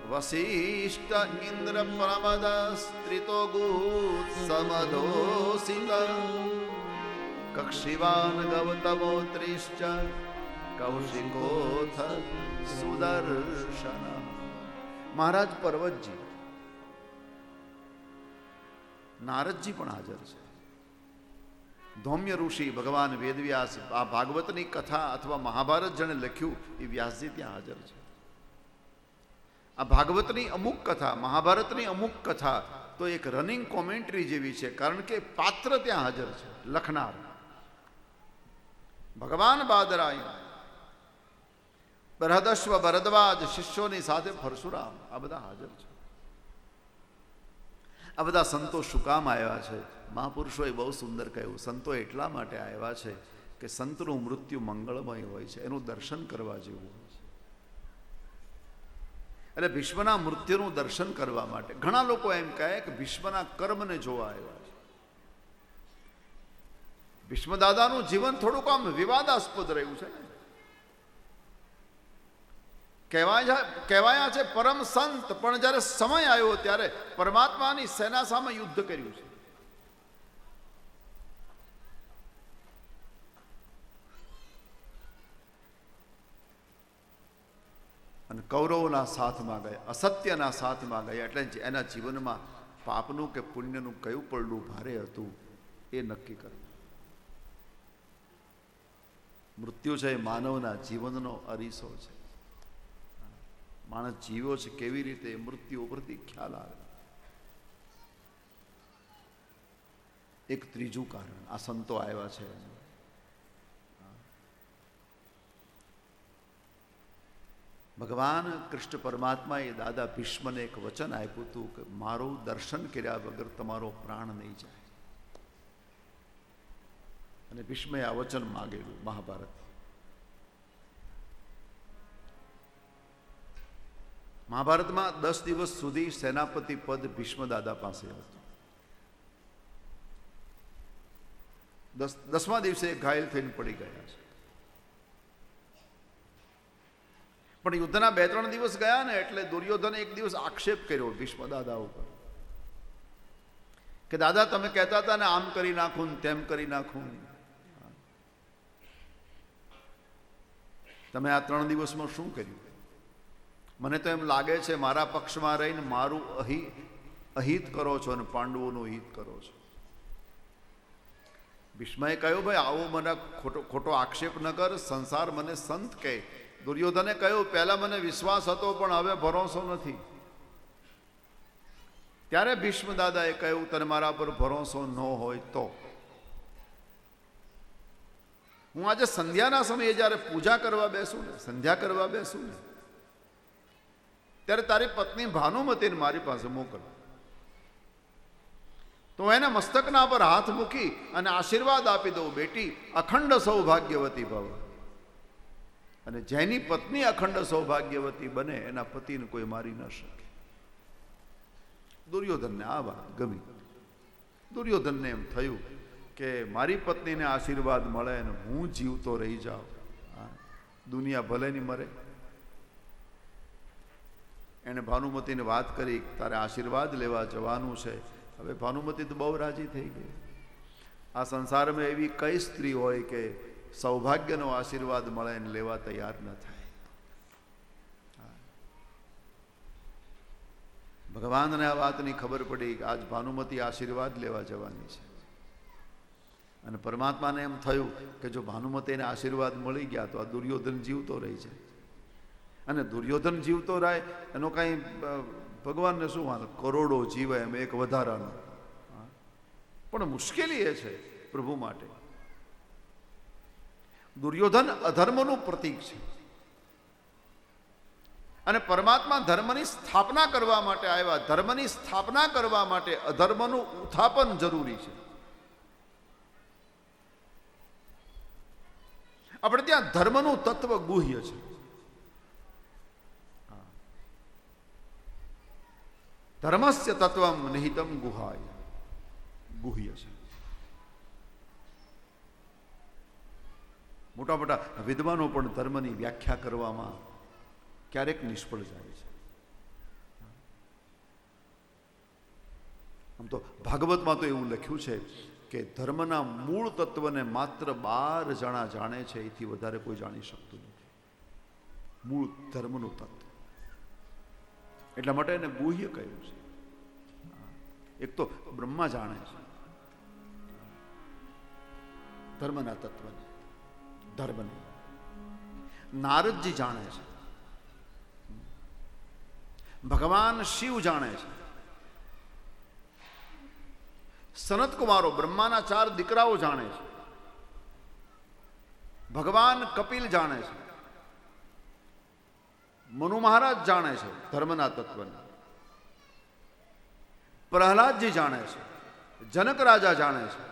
વસિષ્ઠ ઇન્દ્ર પ્રમદ સ્ત્રીતો ગૂત સમદોષિત કક્ષિવાન ગૌતમોત્રિશ્ચ કૌશિકોથ સુદર્શન. મહારાજ પર્વતજી, નારદજી પણ હાજર છે. ધૌમ્ય ઋષિ, ભગવાન વેદવ્યાસ, આ ભાગવતની કથા અથવા મહાભારત જેણે લખ્યું એ વ્યાસજી ત્યાં હાજર છે. આ ભાગવતની અમુક કથા, મહાભારતની અમુક કથા તો એક રનિંગ કોમેન્ટ્રી જેવી છે, કારણ કે પાત્ર ત્યાં હાજર છે લખનાર. ભગવાન બાદરાય, બૃહદશ્વ, ભરદ્વાજ શિષ્યોની સાથે પરશુરામ, આ બધા હાજર છે. આ બધા સંતો શું કામ આવ્યા છે? મહાપુરુષોએ બહુ સુંદર કહ્યું, સંતો એટલા માટે આવ્યા છે કે સંતનું મૃત્યુ મંગળમય હોય છે, એનું દર્શન કરવા જેવું હોય છે. એટલે ભીષ્મના મૃત્યુનું દર્શન કરવા માટે ઘણા લોકો એમ કહે કે ભીષ્મના કર્મને જોવા આવ્યા છે. ભીષ્મ દાદાનું જીવન થોડુંક આમ વિવાદાસ્પદ રહ્યું છે ને. કહેવાયા છે પરમ સંત, પણ જ્યારે સમય આવ્યો ત્યારે પરમાત્માની સેના સામે યુદ્ધ કર્યું છે. અને કૌરવોના સાથમાં ગયા, અસત્યના સાથમાં ગયા. એટલે એના જીવનમાં પાપનું કે પુણ્યનું કયું પલડું ભારે હતું એ નક્કી કરવું. મૃત્યુ છે એ માનવના જીવનનો અરીસો છે. માણસ જીવ્યો છે કેવી રીતે, મૃત્યુ ઉપરથી ખ્યાલ આવે. એક ત્રીજું કારણ આ સંતો આવ્યા છે. ભગવાન કૃષ્ણ પરમાત્માએ દાદા ભીષ્મને એક વચન આપ્યું હતું કે મારું દર્શન કર્યા વગર તમારો પ્રાણ નહીં જાય. અને ભીષ્મે આ વચન માગેલું મહાભારત. મહાભારતમાં 10 દિવસ સુધી સેનાપતિ પદ ભીષ્મ દાદા પાસે હતું. 10મા દિવસે ઘાયલ થઈને પડી ગયા છે. પણ યુદ્ધના 2-3 દિવસ ગયા ને એટલે દુર્યોધને એક દિવસ આક્ષેપ કર્યો ભીષ્મ દાદા ઉપર કે દાદા તમે કહેતા હતા ને આમ કરી નાખું તેમ કરી નાખું, તમે આ 3 દિવસમાં શું કર્યું? મને તો એમ લાગે છે મારા પક્ષમાં રહીને મારું અહિત કરો છો અને પાંડવોનું હિત કરો છો. ભીષ્મએ કહ્યું ભાઈ આવો મને ખોટો આક્ષેપ ન કર, સંસાર મને સંત કહે. દુર્યોધને કહ્યું પહેલા મને વિશ્વાસ હતો પણ હવે ભરોસો નથી. ત્યારે ભીષ્મ દાદાએ કહ્યું તને મારા પર ભરોસો ન હોય તો હું આજે સંધ્યાના સમયે જ્યારે પૂજા કરવા બેસું ને, સંધ્યા કરવા બેસું ને, ત્યારે તારી પત્ની ભાનુમતીને મારી પાસે મોકલ. તો એને મસ્તકના પર હાથ મૂકી અને આશીર્વાદ આપી દઉં, બેટી અખંડ સૌભાગ્યવતી ભવ. અને જેની પત્ની અખંડ સૌભાગ્યવતી બને એના પતિને કોઈ મારી ન શકે. દુર્યોધનને આ વાત ગમી. દુર્યોધનને એમ થયું કે મારી પત્નીને આશીર્વાદ મળે અને હું જીવતો રહી જાઉં, દુનિયા ભલે નહીં મરે. એણે ભાનુમતીને વાત કરી તારે આશીર્વાદ લેવા જવાનું છે. હવે ભાનુમતી તો બહુ રાજી થઈ ગઈ. આ સંસારમાં એવી કઈ સ્ત્રી હોય કે સૌભાગ્યનો આશીર્વાદ મળે એને લેવા તૈયાર ન થાય. ભગવાનને આ વાતની ખબર પડી કે આજ ભાનુમતી આશીર્વાદ લેવા જવાની છે. અને પરમાત્માને એમ થયું કે જો ભાનુમતીને આશીર્વાદ મળી ગયા તો આ દુર્યોધન જીવતો રહી જાય. અને દુર્યોધન જીવતો રહે એનો કાંઈ ભગવાનને શું વાંધો, કરોડો જીવે એમ એક વધારાનો. પણ મુશ્કેલી એ છે પ્રભુ માટે, દુર્યોધન અધર્મનું પ્રતીક છે અને પરમાત્મા ધર્મની સ્થાપના કરવા માટે આવ્યા. ધર્મની સ્થાપના કરવા માટે અધર્મનું ઉત્થાપન જરૂરી છે. આપણે ત્યાં ધર્મનું તત્વ ગુહ્ય છે. ધર્મસ્ય તત્વમ નિહિતમ ગુહાય, ગુહ્ય છે. મોટા મોટા વિદ્વાનો પણ ધર્મની વ્યાખ્યા કરવામાં ક્યારેક નિષ્ફળ જાય છે. આમ તો ભાગવતમાં તો એવું લખ્યું છે કે ધર્મના મૂળ તત્વને માત્ર 12 જણા જાણે છે, એથી વધારે કોઈ જાણી શકતું નથી. મૂળ ધર્મનું તત્વ, એટલા માટે એને ગુહ્ય કહ્યું છે. એક તો બ્રહ્મા જાણે છે ધર્મના તત્વને, ધર્મને. નારદજી જાણે છે, ભગવાન શિવ જાણે છે, સનત કુમારો બ્રહ્માના 4 દીકરાઓ જાણે છે, ભગવાન કપિલ જાણે છે, મનુ મહારાજ જાણે છે ધર્મના તત્વને, પ્રહલાદજી જાણે છે, જનક રાજા જાણે છે,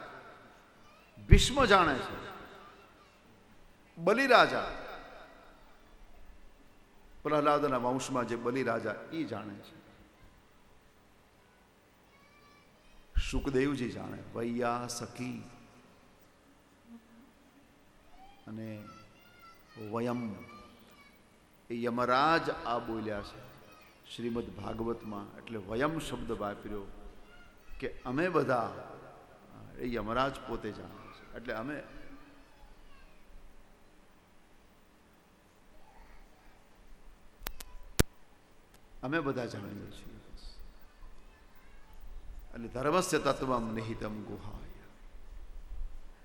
ભીષ્મ જાણે છે, બલિરાજા, પ્રહલાદના વંશમાં જે બલિરાજા એ જાણે છે, શુકદેવજી જાણે, વૈયા સખી અને વયમ, એ યમરાજ આ બોલ્યા છે શ્રીમદ ભાગવતમાં. એટલે વયમ શબ્દ વાપર્યો કે અમે બધા, એ યમરાજ પોતે જાણે છે. એટલે અમે બધા જાણીએ છીએ. એટલે ધર્મસ્ય તત્વમ નિહિતમ ગુહાય.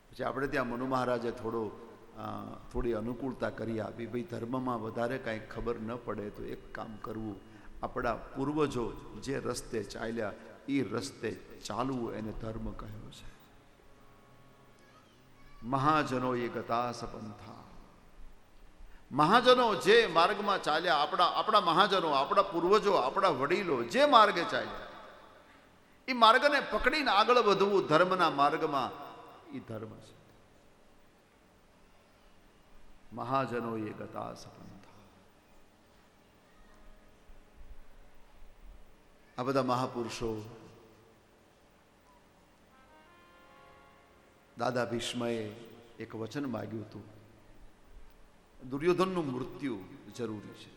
પછી આપણે ત્યાં મનુ મહારાજે થોડી અનુકૂળતા કરી આપી, ભાઈ ધર્મમાં વધારે કાંઈ ખબર ન પડે તો એક કામ કરવું, આપણા પૂર્વજો જે રસ્તે ચાલ્યા એ રસ્તે ચાલવું, એને ધર્મ કહ્યો છે. મહાજનો એ ગતા સપંથા, મહાજનો જે માર્ગમાં ચાલ્યા, આપણા મહાજનો, આપણા પૂર્વજો, આપણા વડીલો જે માર્ગે ચાલ્યા, એ માર્ગને પકડીને આગળ વધવું ધર્મના માર્ગમાં, એ ધર્મ છે. મહાજનો એ ગતા સપંથા. આ બધા મહાપુરુષો, દાદા ભીષ્મએ એક વચન માગ્યું હતું, દુર્યોધનનું મૃત્યુ જરૂરી છે,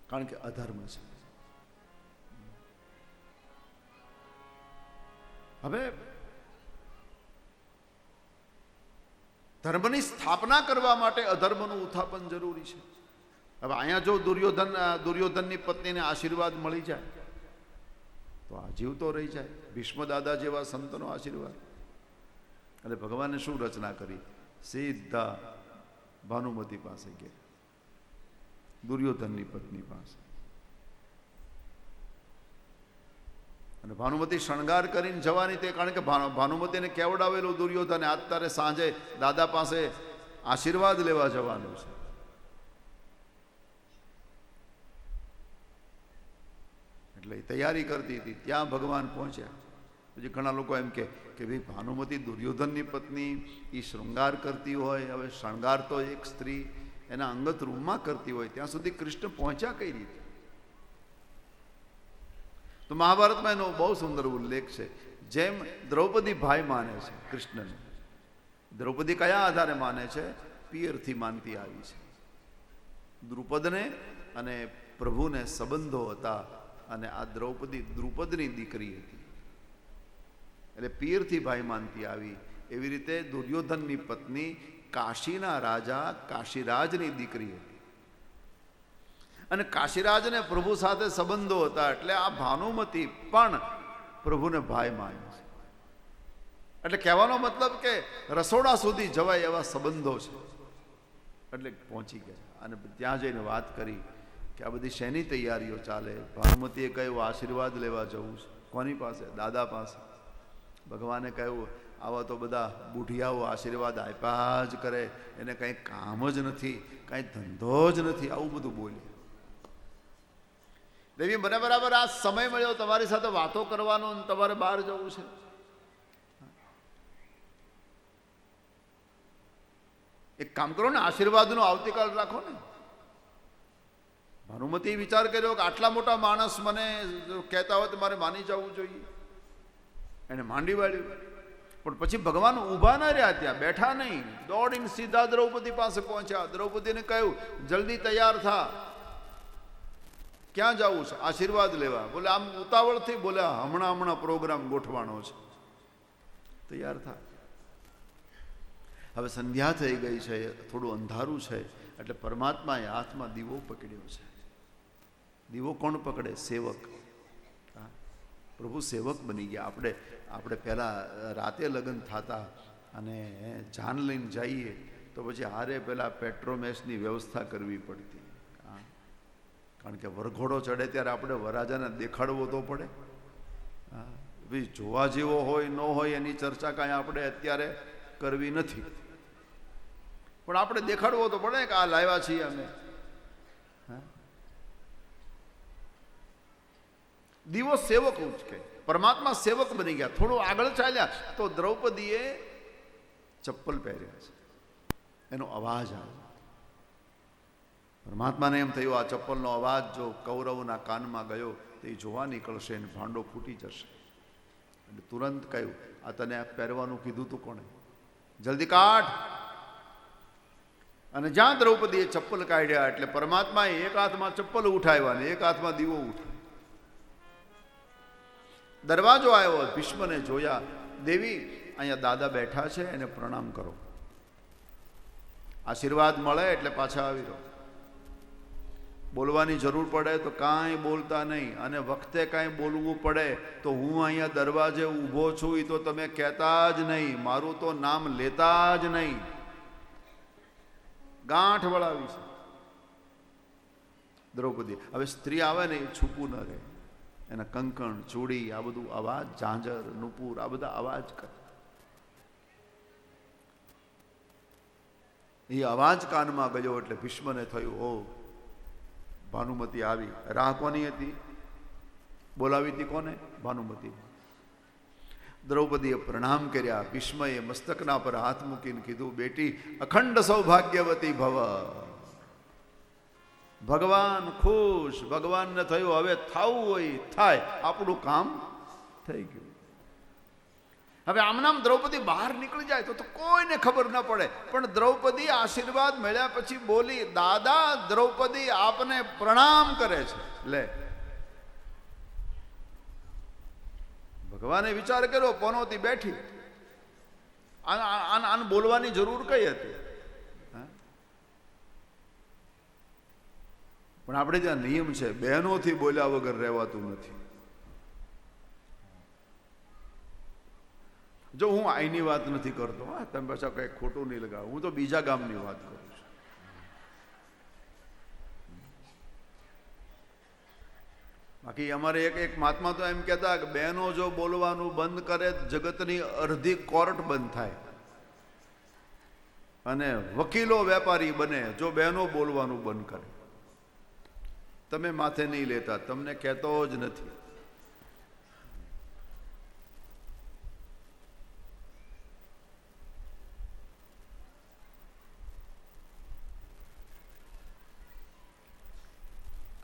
કારણ કે અધર્મ છે. હવે ધર્મની સ્થાપના કરવા માટે અધર્મનું ઉત્થાપન જરૂરી છે. હવે અહીંયા જો દુર્યોધનની પત્નીને આશીર્વાદ મળી જાય તો આ જીવતો રહી જાય, ભીષ્મ દાદા જેવા સંતનો આશીર્વાદ. અને ભગવાને શું રચના કરી? સીધા ભાનુમતી પાસે ગયા, દુર્યોધનની પત્ની પાસે. અને ભાનુમતી શણગાર કરીને જવાની તે, કારણ કે ભાનુમતીને કેવડાવેલું દુર્યોધને, આજ તારે સાંજે દાદા પાસે આશીર્વાદ લેવા જવાનું છે. એટલે તૈયારી કરતી હતી. ત્યાં ભગવાન પહોંચ્યા. પછી ઘણા લોકો એમ કે ભાઈ ભાનુમતી દુર્યોધનની પત્ની, એ શૃંગાર કરતી હોય, હવે શણગાર તો એક સ્ત્રી એના અંગત રૂમમાં કરતી હોય, ત્યાં સુધી કૃષ્ણ પહોંચ્યા કઈ રીતે? તો મહાભારતમાં એનો બહુ સુંદર ઉલ્લેખ છે. જેમ દ્રૌપદી ભાઈ માને છે કૃષ્ણને, દ્રૌપદી કયા આધારે માને છે? પિયરથી માનતી આવી છે. દ્રુપદને અને પ્રભુને સંબંધો હતા, અને આ દ્રુપદની દીકરી હતી, એટલે પિયરથી ભાઈ માનતી આવી. એવી રીતે દુર્યોધનની પત્ની કાશીના રાજા કાશીરાજની દીકરી હતી, અને કાશીરાજને પ્રભુ સાથે સંબંધો હતા, એટલે આ ભાનુમતી પણ પ્રભુને ભાઈ માને છે. એટલે કહેવાનો મતલબ કે રસોડા સુધી જવાય એવા સંબંધો છે. એટલે પહોંચી ગયા અને ત્યાં જઈને વાત કરી કે આ બધી શેની તૈયારીઓ ચાલે? ભાનુમતીએ કહ્યું આશીર્વાદ લેવા જવું છે. કોની પાસે? દાદા પાસે. ભગવાને કહ્યું આવા તો બધા બુઢિયાઓ આશીર્વાદ આપ્યા જ કરે, એને કંઈ કામ જ નથી, કંઈ ધંધો જ નથી, આવું બધું બોલે. દેવી, મને બરાબર આ સમય મળ્યો તમારી સાથે વાતો કરવાનો, તમારે બહાર જવું છે. એક કામ કરો ને, આશીર્વાદનો આવતીકાલ રાખો ને. ભાનુમતી વિચાર કર્યો કે આટલા મોટા માણસ મને કહેતા હોય તો મારે માની જવું જોઈએ. એને માંડી વાળ્યું. પણ પછી ભગવાન ઊભા ના રહ્યા, ત્યાં બેઠા નહીં, દોડીને સીધા દ્રૌપદી પાસે પહોંચ્યા. દ્રૌપદીને કહ્યું જલ્દી તૈયાર થા, ક્યાં જવું છે? આશીર્વાદ લેવા. બોલે આમ ઉતાવળથી? બોલે હમણાં પ્રોગ્રામ ગોઠવાનો છે. તૈયાર થા. હવે સંધ્યા થઈ ગઈ છે, થોડું અંધારું છે, એટલે પરમાત્માએ હાથમાં દીવો પકડ્યો છે. દીવો કોણ પકડે? સેવક. પ્રભુ સેવક બની ગયા. આપણે પહેલાં રાતે લગ્ન થતા અને જાન લઈને જઈએ તો પછી હારે પહેલાં પેટ્રોમેસની વ્યવસ્થા કરવી પડતી. કારણ કે વરઘોડો ચડે ત્યારે આપણે વરરાજાને દેખાડવો તો પડે. ભાઈ જોવા જેવો હોય ન હોય એની ચર્ચા કાંઈ આપણે અત્યારે કરવી નથી, પણ આપણે દેખાડવો તો પડે કે આ લાવ્યા છીએ અમે. દીવો સેવક ઉચકે. પરમાત્મા સેવક બની ગયા. થોડું આગળ ચાલ્યા તો દ્રૌપદીએ ચપ્પલ પહેર્યા છે, એનો અવાજ આવે. પરમાત્માને એમ થયું આ ચપ્પલનો અવાજ જો કૌરવના કાનમાં ગયો તો એ જોવા નીકળશે અને ભાંડો ફૂટી જશે. એટલે તુરંત કહ્યું, આ તને આ પહેરવાનું કીધું તું કોણે? જલ્દી કાઢ. અને જ્યાં દ્રૌપદીએ ચપ્પલ કાઢ્યા એટલે પરમાત્માએ એક હાથમાં ચપ્પલ ઉઠાવ્યા ને એક હાથમાં દીવો ઉઠાવ્યો. દરવાજો આવ્યો, ભીષ્મને જોયા. દેવી, અહીંયા દાદા બેઠા છે, એને પ્રણામ કરો. આશીર્વાદ મળે એટલે પાછા આવી રહો. બોલવાની જરૂર પડે તો કાંઈ બોલતા નહીં, અને વખતે કાંઈ બોલવું પડે તો હું અહીંયા દરવાજે ઊભો છું એ તો તમે કહેતા જ નહીં, મારું તો નામ લેતા જ નહીં. ગાંઠ વળાવી છે દ્રૌપદી. હવે સ્ત્રી આવે ને એ છૂપું ન રહે. એના કંકણ, ચૂડી, આ બધું અવાજ, ઝાંઝર, નુપુર, આ બધા અવાજ કરે. એ અવાજ કાનમાં ગયો એટલે ભીષ્મને થયું, ઓ ભાનુમતી આવી. રાહ કોની હતી? બોલાવી હતી કોને? ભાનુમતી. દ્રૌપદીએ પ્રણામ કર્યા. ભીષ્મએ મસ્તકના પર હાથ મૂકીને કીધું, બેટી અખંડ સૌભાગ્યવતી ભવ. ભગવાન ખુશ. ભગવાનને થયું હવે થવું હોય થાય, આપણું કામ થઈ ગયું. હવે આમનામ દ્રૌપદી બહાર નીકળી જાય તો કોઈને ખબર ન પડે, પણ દ્રૌપદી આશીર્વાદ મળ્યા પછી બોલી, દાદા દ્રૌપદી આપને પ્રણામ કરે છે. લે, ભગવાને વિચાર કર્યો, પનોતી બેઠી, આને બોલવાની જરૂર કઈ હતી? પણ આપણે ત્યાં નિયમ છે, બહેનોથી બોલ્યા વગર રહેવાતું નથી. જો હું આઈની વાત નથી કરતો, તમે પાછા કંઈ ખોટું નહીં લગાવો, હું તો બીજા ગામની વાત કરું છું. બાકી અમારે એક મહાત્મા તો એમ કહેતા કે બહેનો જો બોલવાનું બંધ કરે જગતની અડધી કોર્ટ બંધ થાય, અને વકીલો વેપારી બને જો બહેનો બોલવાનું બંધ કરે. તમે માથે નહીં લેતા, તમને કહેતો જ નથી.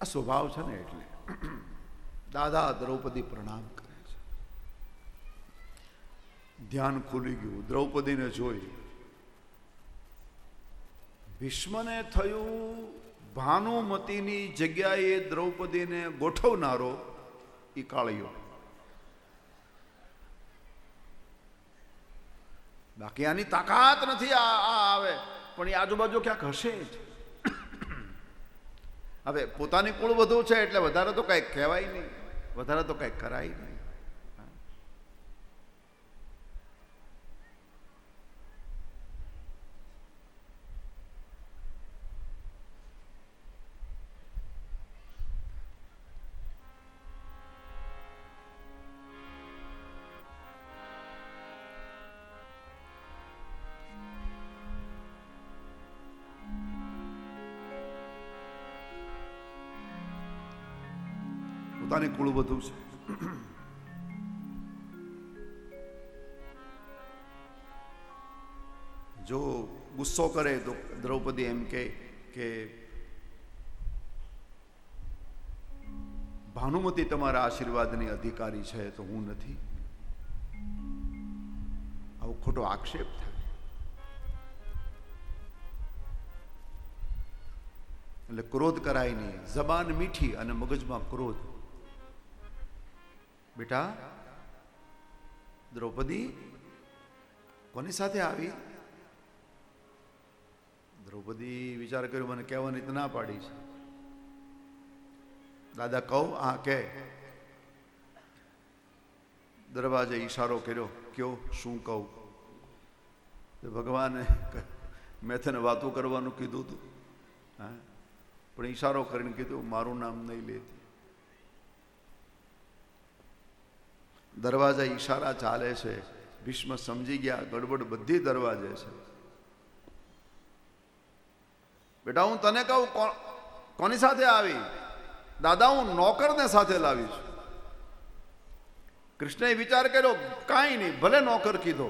આ સ્વભાવ છે ને, એટલે દાદા દ્રૌપદી પ્રણામ કરે છે. ધ્યાન ખુલી ગયું. દ્રૌપદીને જોઈ ભીષ્મને થયું, ભાનુમતીની જગ્યાએ દ્રૌપદીને ગોઠવનારો એ કાળિયો. બાકી આની તાકાત નથી. આ આવે પણ એ આજુબાજુ ક્યાંક હશે જ. હવે પોતાની કુળ વધુ છે એટલે વધારે તો કંઈક કહેવાય નહીં, વધારે તો કંઈક કરાય નહીં. પોતાની કુળ વધુ છે. જો ગુસ્સો કરે તો દ્રૌપદી એમ કે ભાનુમતી તમારા આશીર્વાદની અધિકારી છે તો હું નથી. આવો ખોટો આક્ષેપ થાય. એટલે ક્રોધ કરાય નહીં. જબાન મીઠી અને મગજમાં ક્રોધ. બેટા દ્રૌપદી કોની સાથે આવી? દ્રૌપદી વિચાર કર્યો, મને કહેવાની તો ના પાડી છે. દાદા કહું? હા કે. દરવાજે ઈશારો કર્યો. કયો? શું કહું? ભગવાને મેં તને વાતો કરવાનું કીધું હતું, હા, પણ ઈશારો કરીને કીધું મારું નામ નહીં લેતી. દરવાજા ઈશારા ચાલે છે. ભીષ્મ સમજી ગયા ગડબડ બધી દરવાજે છે. બેટા હું તને કહું કોની સાથે આવી? દાદા હું નોકરને સાથે લાવી છું. કૃષ્ણએ વિચાર કર્યો કાંઈ નહીં, ભલે નોકર કીધો,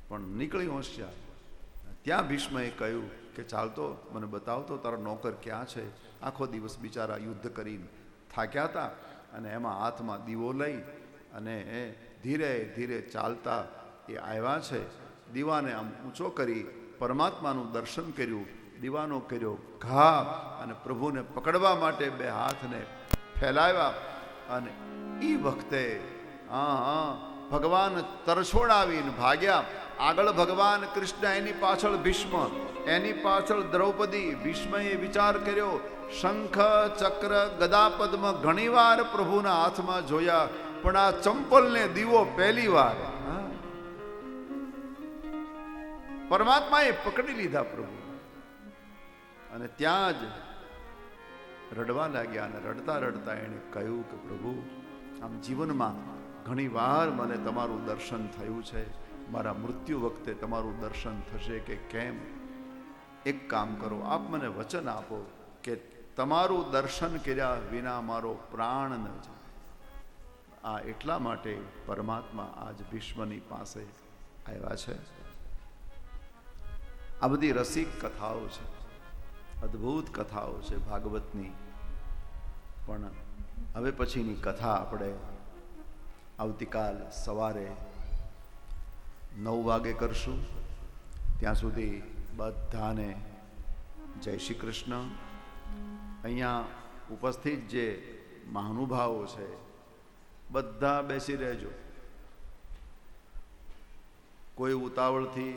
પણ નીકળી હોશિયાર. ત્યાં ભીષ્મએ કહ્યું કે ચાલતો મને બતાવતો તારો નોકર ક્યાં છે. આખો દિવસ બિચારા યુદ્ધ કરીને થાક્યા હતા અને એમાં હાથમાં દીવો લઈ અને ધીરે ધીરે ચાલતા એ આવ્યા છે. દીવાને આમ ઊંચો કરી પરમાત્માનું દર્શન કર્યું, દીવાનો કર્યો ઘા અને પ્રભુને પકડવા માટે બે હાથને ફેલાવ્યા અને એ વખતે ભગવાન તરછોડાવીને ભાગ્યા. આગળ ભગવાન કૃષ્ણ, એની પાછળ ભીષ્મ, એની પાછળ દ્રૌપદી. ભીષ્મએ વિચાર કર્યો શંખ ચક્ર ગદા પદ્મ ઘણીવાર પ્રભુના હાથમાં જોયા, પણ આ ચંપલને દીવો પહેલી વાર પરમાત્માએ પકડી લીધા પ્રભુ. અને ત્યાં જ રડવા લાગ્યા અને રડતા રડતા એણે કહ્યું કે પ્રભુ આમ જીવનમાં ઘણી વાર મને તમારું દર્શન થયું છે, મારા મૃત્યુ વખતે તમારું દર્શન થશે કે કેમ? એક કામ કરો, આપ મને વચન આપો કે તમારું દર્શન કર્યા વિના મારો પ્રાણ ન જાય. આ એટલા માટે પરમાત્મા આજ ભીષ્મની પાસે આવ્યા છે. આ બધી રસિક કથાઓ છે, અદ્ભુત કથાઓ છે ભાગવતની. પણ હવે પછીની કથા આપણે આવતીકાલ સવારે 9 વાગે કરશું. ત્યાં સુધી બધાને જય શ્રી કૃષ્ણ. અહીંયા ઉપસ્થિત જે મહાનુભાવો છે બધા બેસી રહેજો. કોઈ ઉતાવળથી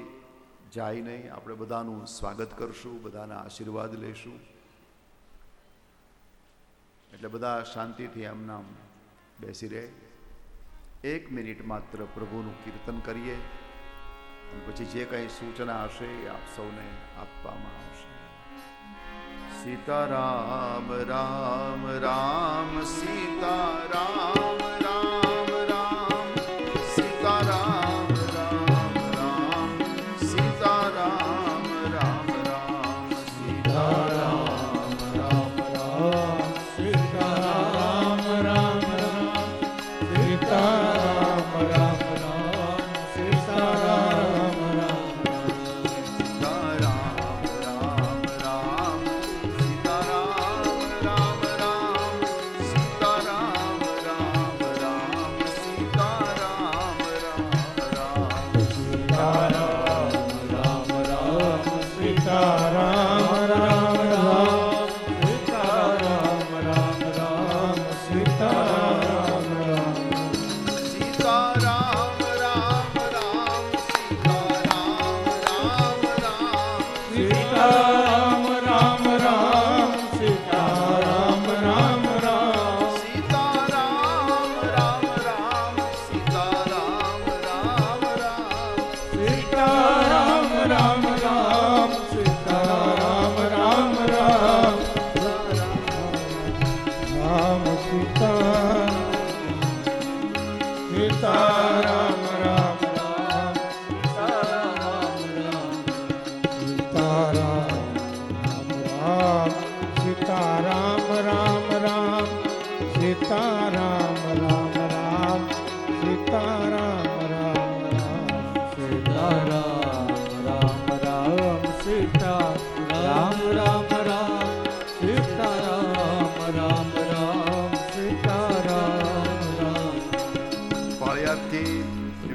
જાય નહીં. આપણે બધાનું સ્વાગત કરશું, બધાના આશીર્વાદ લેશું. એટલે બધા શાંતિથી એમનામ બેસી રહે. 1 મિનિટ માત્ર પ્રભુનું કીર્તન કરીએ અને પછી જે કંઈ સૂચના હશે એ આપ સૌને આપવામાં આવશે. સીતારામ રામ રામ સીતારામ રામ રામ સીતારામ રામ રામ સીતારામ રામ રામ સીતારામ રામ રામ સીતારામ રામ રામ સીતારામ રામ રામ સીતારામ રામ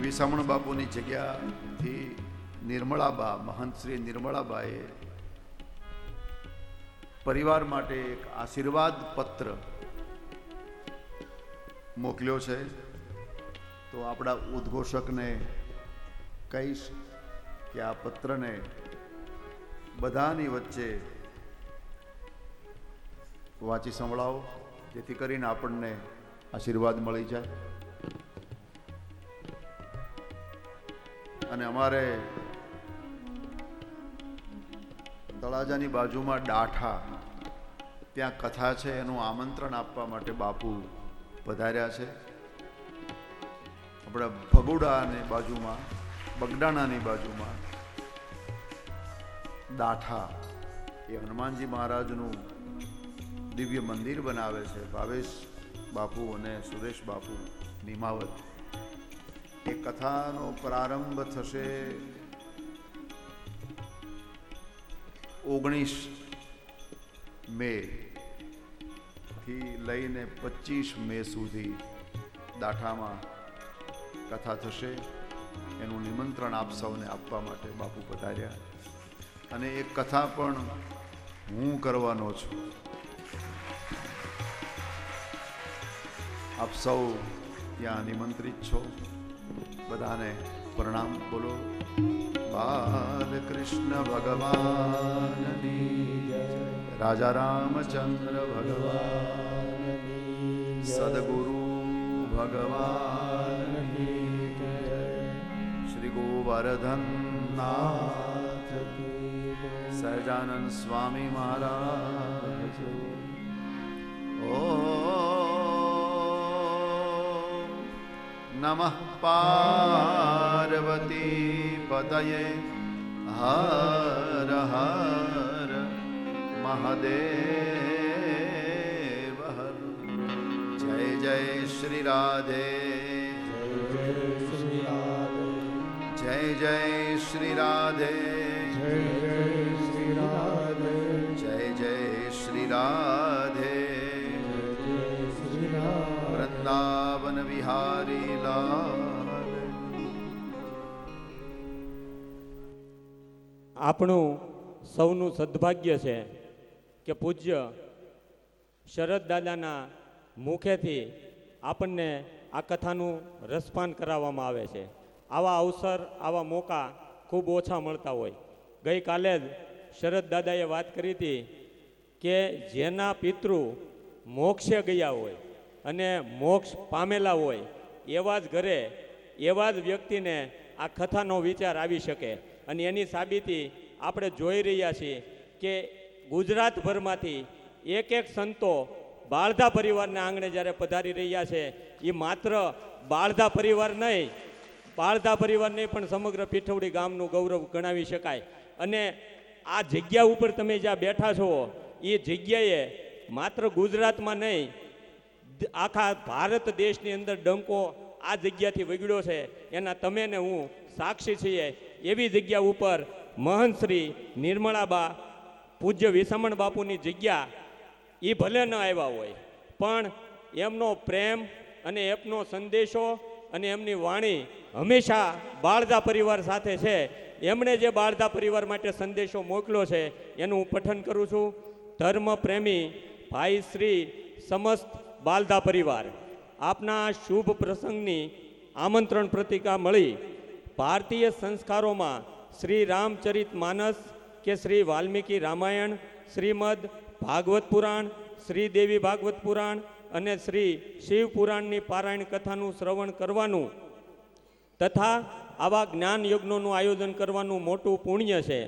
વિસામણ બાપુની જગ્યાથી નિર્મળાબા, મહંત શ્રી નિર્મળાબાએ પરિવાર માટે એક આશીર્વાદ પત્ર મોકલ્યો છે. તો આપણા ઉદ્ઘોષકને કહીશ કે આ પત્રને બધાની વચ્ચે વાંચી સંભળાવો, જેથી કરીને આપણને આશીર્વાદ મળી જાય. અને અમારે તળાજાની બાજુમાં ડાઠા ત્યાં કથા છે, એનું આમંત્રણ આપવા માટે બાપુ પધાર્યા છે. આપણે ભગુડાની બાજુમાં, બગડાણાની બાજુમાં ડાઠા એ હનુમાનજી મહારાજનું દિવ્ય મંદિર બનાવે છે. ભાવેશ બાપુ અને સુરેશ બાપુ નિમાવત. એ કથાનો પ્રારંભ થશે 19 મે થી લઈને 25 મે સુધી દાઠામાં કથા થશે. એનું નિમંત્રણ આપ સૌને આપવા માટે બાપુ પધાર્યા. અને એ કથા પણ હું કરવાનો છું. આપ સૌ ત્યાં નિમંત્રિત છો. બધાને પ્રણામ. બોલો બાલકૃષ્ણ ભગવાનની જય, રાજા રામચંદ્ર ભગવાન, સદગુરુ ભગવાનની જય, શ્રી ગોવર્ધન નાથ કી જય, સહજાનંદ સ્વામી મહારાજ. નમઃ પાર્વતી પતયે હર હર મહાદેવ હર. જય જય શ્રી રાધે, જય જય શ્રી રાધે, જય જય શ્રી રાધે. વૃંદાવન વિહારી લાલ. આપણું સૌનું સદભાગ્ય છે કે પૂજ્ય શરદ દાદાના મુખેથી આપણને આ કથાનું રસપાન કરાવવામાં આવે છે. આવા અવસર, આવા મોકા ખૂબ ઓછા મળતા હોય. ગઈકાલે જ શરદ દાદાએ વાત કરી હતી કે જેના પિતૃ મોક્ષે ગયા હોય અને મોક્ષ પામેલા હોય એવા જ ઘરે, એવા જ વ્યક્તિને આ કથાનો વિચાર આવી શકે. અને એની સાબિતી આપણે જોઈ રહ્યા છીએ કે ગુજરાતભરમાંથી એક એક સંતો બાળધા પરિવારના આંગણે જ્યારે પધારી રહ્યા છે, એ માત્ર બાળધા પરિવાર નહીં, બાળધા પરિવાર નહીં પણ સમગ્ર પીઠવડી ગામનું ગૌરવ ગણાવી શકાય. અને આ જગ્યા ઉપર તમે જ્યાં બેઠા છો એ જગ્યાએ માત્ર ગુજરાતમાં નહીં, આખા ભારત દેશની અંદર ડંકો આ જગ્યાથી વગડ્યો છે. એના તમે ને હું સાક્ષી છીએ. એવી જગ્યા ઉપર મહંત શ્રી નિર્મળાબા પૂજ્ય વિસામણ બાપુની જગ્યા એ ભલે ન આવ્યા હોય, પણ એમનો પ્રેમ અને એમનો સંદેશો અને એમની વાણી હંમેશા બાળધા પરિવાર સાથે છે. એમણે જે બાળધા પરિવાર માટે સંદેશો મોકલ્યો છે એનું હું પઠન કરું છું. ધર્મ પ્રેમી ભાઈ શ્રી સમસ્ત બાળધા પરિવાર, આપના શુભ પ્રસંગની આમંત્રણ પત્રિકા મળી. ભારતીય સંસ્કારોમાં શ્રી રામચરિત માનસ કે શ્રી વાલ્મીકી રામાયણ, શ્રીમદ ભાગવત પુરાણ, શ્રી દેવી ભાગવત પુરાણ અને શ્રી શિવ પુરાણની પારાયણ કથાનું શ્રવણ કરવાનું તથા આવા જ્ઞાન યજ્ઞોનું આયોજન કરવાનું મોટું પુણ્ય છે.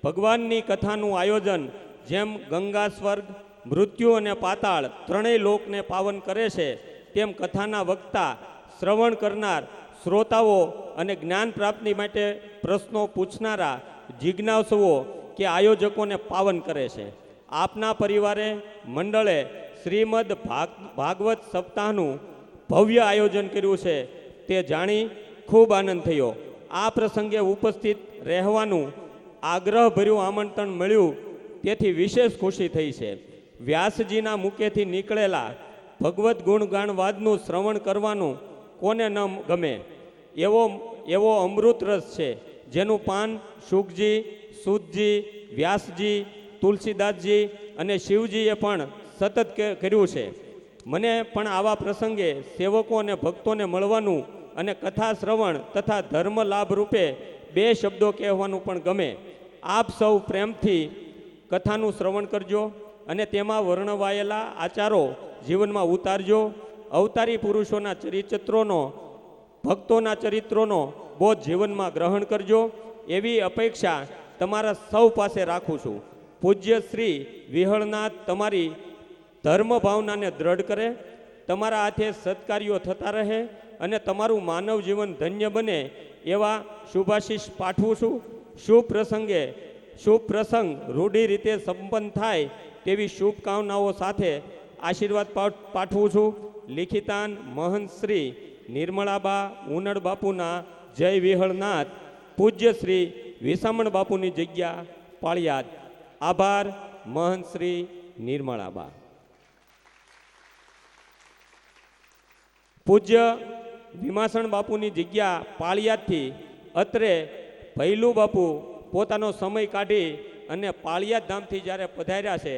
ભગવાનની કથાનું આયોજન જેમ ગંગા, સ્વર્ગ, મૃત્યુ અને પાતાળ ત્રણેય લોકને પાવન કરે છે, તેમ કથાના વક્તા, શ્રવણ કરનાર શ્રોતાઓ અને જ્ઞાન પ્રાપ્તિ માટે પ્રશ્નો પૂછનારા જિજ્ઞાસુઓ કે આયોજકોને પાવન કરે છે. આપના પરિવારે મંડળે શ્રીમદ ભાગવત સપ્તાહનું ભવ્ય આયોજન કર્યું છે, તે જાણી ખૂબ આનંદ થયો. આ પ્રસંગે ઉપસ્થિત રહેવાનું આગ્રહભર્યું આમંત્રણ મળ્યું, તેથી વિશેષ ખુશી થઈ છે. વ્યાસજીના મુખેથી નીકળેલા ભગવદ્ ગુણગાનવાદનું શ્રવણ કરવાનું કોને ન ગમે. એવો અમૃત રસ છે જેનું પાન શુકજી, સૂતજી, વ્યાસજી, તુલસીદાસજી અને શિવજીએ પણ સતત કર્યું છે. મને પણ આવા પ્રસંગે સેવકો અને ભક્તોને મળવાનું અને કથા શ્રવણ તથા ધર્મ લાભ રૂપે 2 શબ્દો કહેવાનું પણ ગમે. આપ સૌ પ્રેમથી કથાનું શ્રવણ કરજો અને તેમાં વર્ણવાયેલા આચારો જીવનમાં ઉતારજો. અવતારી પુરુષોના ચરિત્રોનો, ભક્તોના ચરિત્રોનો બોધ જીવનમાં ગ્રહણ કરજો એવી અપેક્ષા તમારા સૌ પાસે રાખું છું. પૂજ્ય શ્રી વિહળનાથ તમારી ધર્મ ભાવનાને દ્રઢ કરે, તમારા હાથે સત્કાર્યો થતા રહે અને તમારું માનવ જીવન ધન્ય બને એવા શુભાશીષ પાઠવું છું. શુભ પ્રસંગ રૂઢી રીતે સંપન્ન થાય તેવી શુભકામનાઓ સાથે આશીર્વાદ પાઠવું છું. લિખિતાન મહંત શ્રી નિર્મળાબા ઉનડ બાપુના જય વિહળનાથ, પૂજ્ય શ્રી વિસામણ બાપુની જગ્યા પાળિયાદ. આભાર મહંત શ્રી નિર્મળાબા. પૂજ્ય ભીમાસણ બાપુની જગ્યા પાળિયાદથી અત્રે ભૈલું બાપુ પોતાનો સમય કાઢી અને પાળિયાદ ધામથી જ્યારે પધાર્યા છે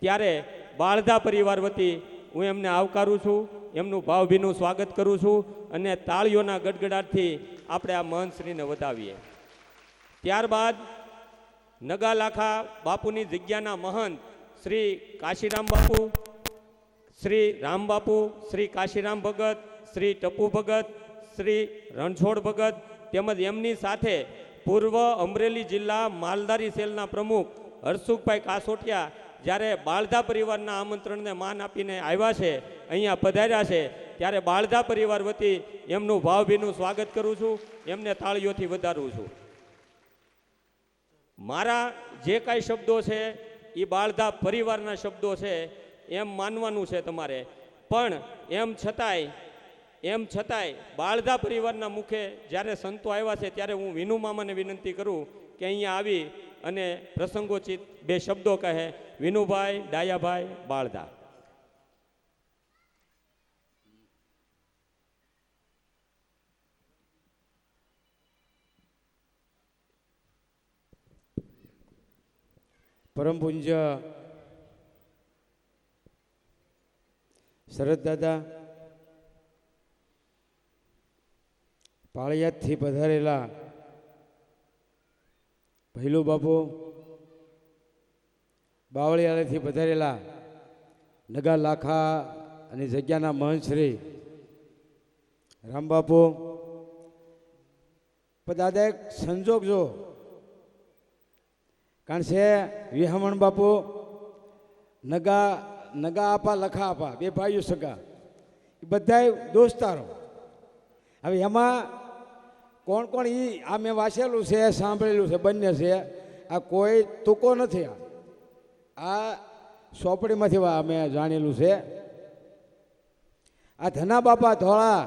ત્યારે બાળધા પરિવાર વતી હું એમને આવકારું છું, એમનું ભાવભીનું સ્વાગત કરું છું અને તાળીઓના ગડગડાટથી આપણે આ મહંતશ્રીને વધાવીએ. ત્યારબાદ નગાલાખા બાપુની જગ્યાના મહંત શ્રી કાશીરામ બાપુ, શ્રી રામ બાપુ, શ્રી કાશીરામ ભગત, શ્રી ટપુ ભગત, શ્રી રણછોડ ભગત તેમજ એમની સાથે પૂર્વ અમરેલી જિલ્લા માલધારી સેલના પ્રમુખ હરસુખભાઈ કાસોટિયા જ્યારે બાળધા પરિવારના આમંત્રણને માન આપીને આવ્યા છે, અહીંયા પધાર્યા છે, ત્યારે બાળધા પરિવાર વતી એમનું ભાવભીનું સ્વાગત કરું છું, એમને તાળીઓથી વધારું છું. મારા જે કાંઈ શબ્દો છે એ બાળધા પરિવારના શબ્દો છે એમ માનવાનું છે તમારે, પણ એમ છતાંય બાળધા પરિવારના મુખે જ્યારે સંતો આવ્યા છે ત્યારે હું વિનુ મામાને વિનંતી કરું કે અહીંયા આવી અને પ્રસંગોચિત 2 શબ્દો કહે. વિનુભાઈ ડાયાભાઈ બાળધા. પરમ પૂજ્ય શરદ દાદા, પાળિયાદથી પધારેલા ભૈલુ બાપુ, બાવળિયાળેથી પધારેલા નગા લાખા અને જગ્યાના મહંત શ્રી રામબાપુ. પણ દાદા એક સંજોગ જો, કારણ છે વિહામણ બાપુ, નગા આપા લખા આપા 2 ભાઈઓ સગા, એ બધા દોસ્તારો. હવે એમાં કોણ કોણ આ મેં વાંચેલું છે, સાંભળેલું છે, બંને છે. આ કોઈ તૂકો નથી. આ ચોપડીમાંથી અમે જાણેલું છે. આ ધના બાપા ધોળા,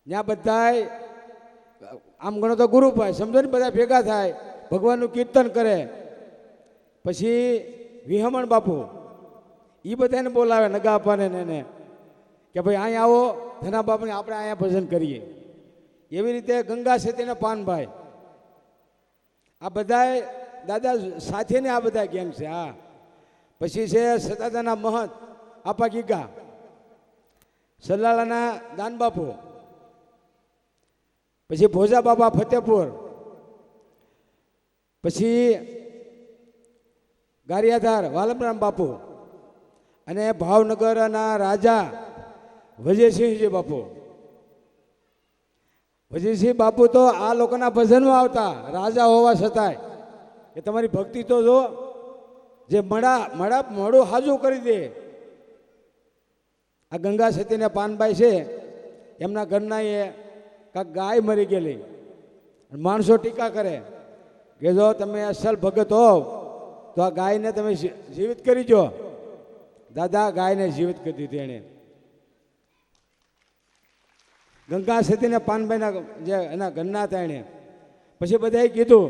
ત્યાં બધા આમ ગણો તો ગુરુભાઈ સમજો ને, બધા ભેગા થાય, ભગવાનનું કીર્તન કરે. પછી વિહમણ બાપુ એ બધાને બોલાવે, નગા આપાને એને કે ભાઈ અહીંયા આવો, ધના બાપાને આપણે અહીંયા ભજન કરીએ. એવી રીતે ગંગા સેતીને પાનભાઈ, આ બધા દાદા સાથેને આ બધા ગેંગ છે. હા, પછી છે સતાદાના મહંત આપા ગીગા, સલાલાના દાનબાપુ, પછી ભોજા બાબા ફતેપુર, પછી ગારિયાધાર વાલમરામ બાપુ અને ભાવનગરના રાજા વજયસિંહજી બાપુ. વજયસિંહ બાપુ તો આ લોકોના ભજનમાં આવતા, રાજા હોવા છતાંય કે તમારી ભક્તિ તો જો, જે મળું હાજુ કરી દે. આ ગંગા સતીને પાનભાઈ છે, એમના ઘરના એ કાંક ગાય મરી ગયેલી, માણસો ટીકા કરે કે જો તમે અસલ ભગત હો તો આ ગાયને તમે જીવિત કરી જો. દાદા ગાયને જીવિત કરી દીધી એણે. ગંગા સતીને પાનભાઈના જે એના ઘરના હતા એણે. પછી બધાએ કીધું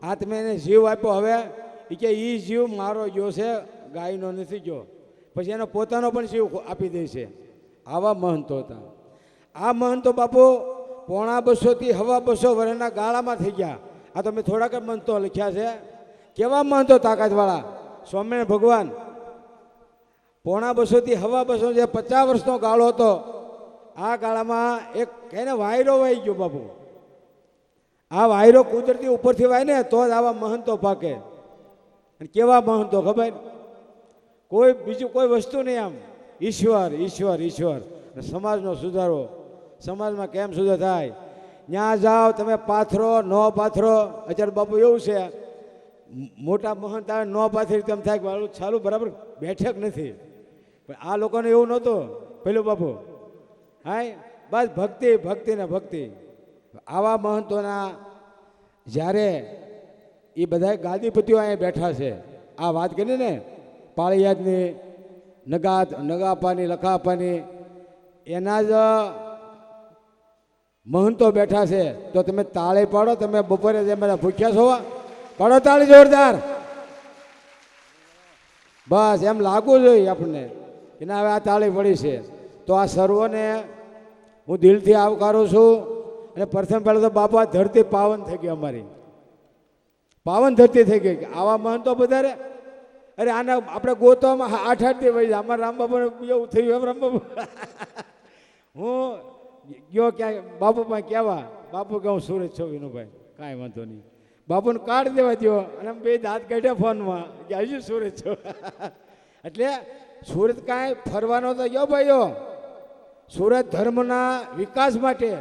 આ તમે એને જીવ આપ્યો, હવે એ કે એ જીવ મારો ગયો છે, ગાયનો નથી ગયો. પછી એનો પોતાનો પણ જીવ આપી દે છે. આવા મહંતો હતા. આ મહંતો બાપુ 250 થી 250 વર્ષના ગાળામાં થઈ ગયા. આ તો મેં થોડાક મહંતો લખ્યા છે. કેવા મહંતો તાકાતવાળા, સ્વામિનારાયણ ભગવાન 250 થી 250 જે 50 વર્ષનો ગાળો હતો, આ ગાળામાં એક કહીને વાયરો વાઈ ગયો બાપુ. આ વાયરો કુદરતી ઉપરથી વાય ને તો જ આવા મહંતો પાકે. અને કેવા મહંતો ખબર, કોઈ બીજું કોઈ વસ્તુ નહીં, આમ ઈશ્વર ઈશ્વર ઈશ્વર. સમાજનો સુધારો, સમાજમાં કેમ સુધાર થાય, ત્યાં જાઓ તમે પાથરો ન પાથરો. અત્યારે બાપુ એવું છે, મોટા મહંત આવે ન પાથરી તેમ થાય કે વાળું ચાલુ બરાબર બેઠક નથી. પણ આ લોકોને એવું નહોતું પેલું બાપુ. હા, બસ ભક્તિ ભક્તિ ને ભક્તિ. આવા મહંતોના જ્યારે એ બધા ગાદીપતિઓ અહીંયા બેઠા છે, આ વાત કરી ને પાળિયાદની, નગાપાની, લખાપાની, એના જ મહંતો બેઠા છે. તો તમે તાળી પાડો. તમે બપોરે જે બધા ભૂખ્યા છો, પાડો તાળી જોરદાર. બસ એમ લાગવું જોઈએ આપણને કે ના હવે આ તાળી પડી છે. તો આ સર્વોને હું દિલથી આવકારું છું. અને પ્રથમ પહેલાં તો બાપા ધરતી પાવન થઈ ગઈ, અમારી પાવન ધરતી થઈ ગઈ. આવા મહંતો વધારે, અરે આના આપણે ગોતવામાં 8-8 વહી જાય. અમારા રામબાપુને એવું થયું એમ રામબાપુ. હું ગયો ક્યાંય બાપુમાં કહેવા, બાપુ કે હું સુરત છું વિનુભાઈ, કાંઈ વાંધો નહીં. બાપુને કાર્ડ દેવા દો. અને બે દાંત કાઢ્યા ફોનમાં કે હજુ સુરત છો. એટલે સુરત કાંઈ ફરવાનો તો ગયો ભાઈઓ, સુરત ધર્મના વિકાસ માટે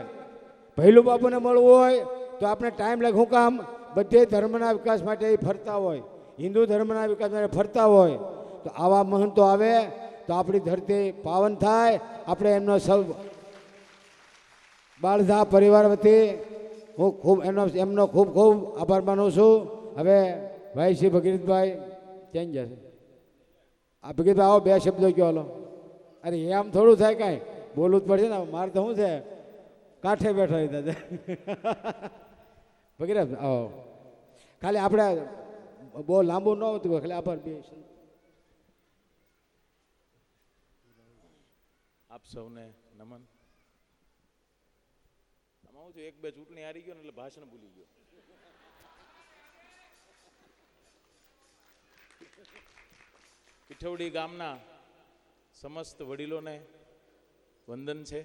પહેલું બાપુને મળવું હોય તો આપણે ટાઈમ લાગે. શું કામ, બધે ધર્મના વિકાસ માટે ફરતા હોય, હિન્દુ ધર્મના વિકાસ માટે ફરતા હોય. તો આવા મહંતો આવે તો આપણી ધરતી પાવન થાય. આપણે એમનો સૌ બાળધા પરિવાર વતી હું ખૂબ એમનો ખૂબ ખૂબ આભાર માનું છું. હવે ભાઈ શ્રી ભગીરથભાઈ ક્યાં ગયા છે? આ ભગીરથભાઈ આવો, બે શબ્દો કહો. હાલો. અરે આમ થોડું થાય, કાંઈ બોલવું જ પડશે ને. મારે તો શું છે, કાંઠે બેઠો હતા. ભગીરથ આવો. ખાલી આપણે બહુ લાંબુ ન હોતું, ખાલી આભાર. બે આપ સૌને નમન. આમાં હું એક બે ચૂંટણી હારી ગયો ને એટલે ભાષણ ભૂલી ગયો. પીઠવડી ગામના સમસ્ત વડીલોને વંદન છે,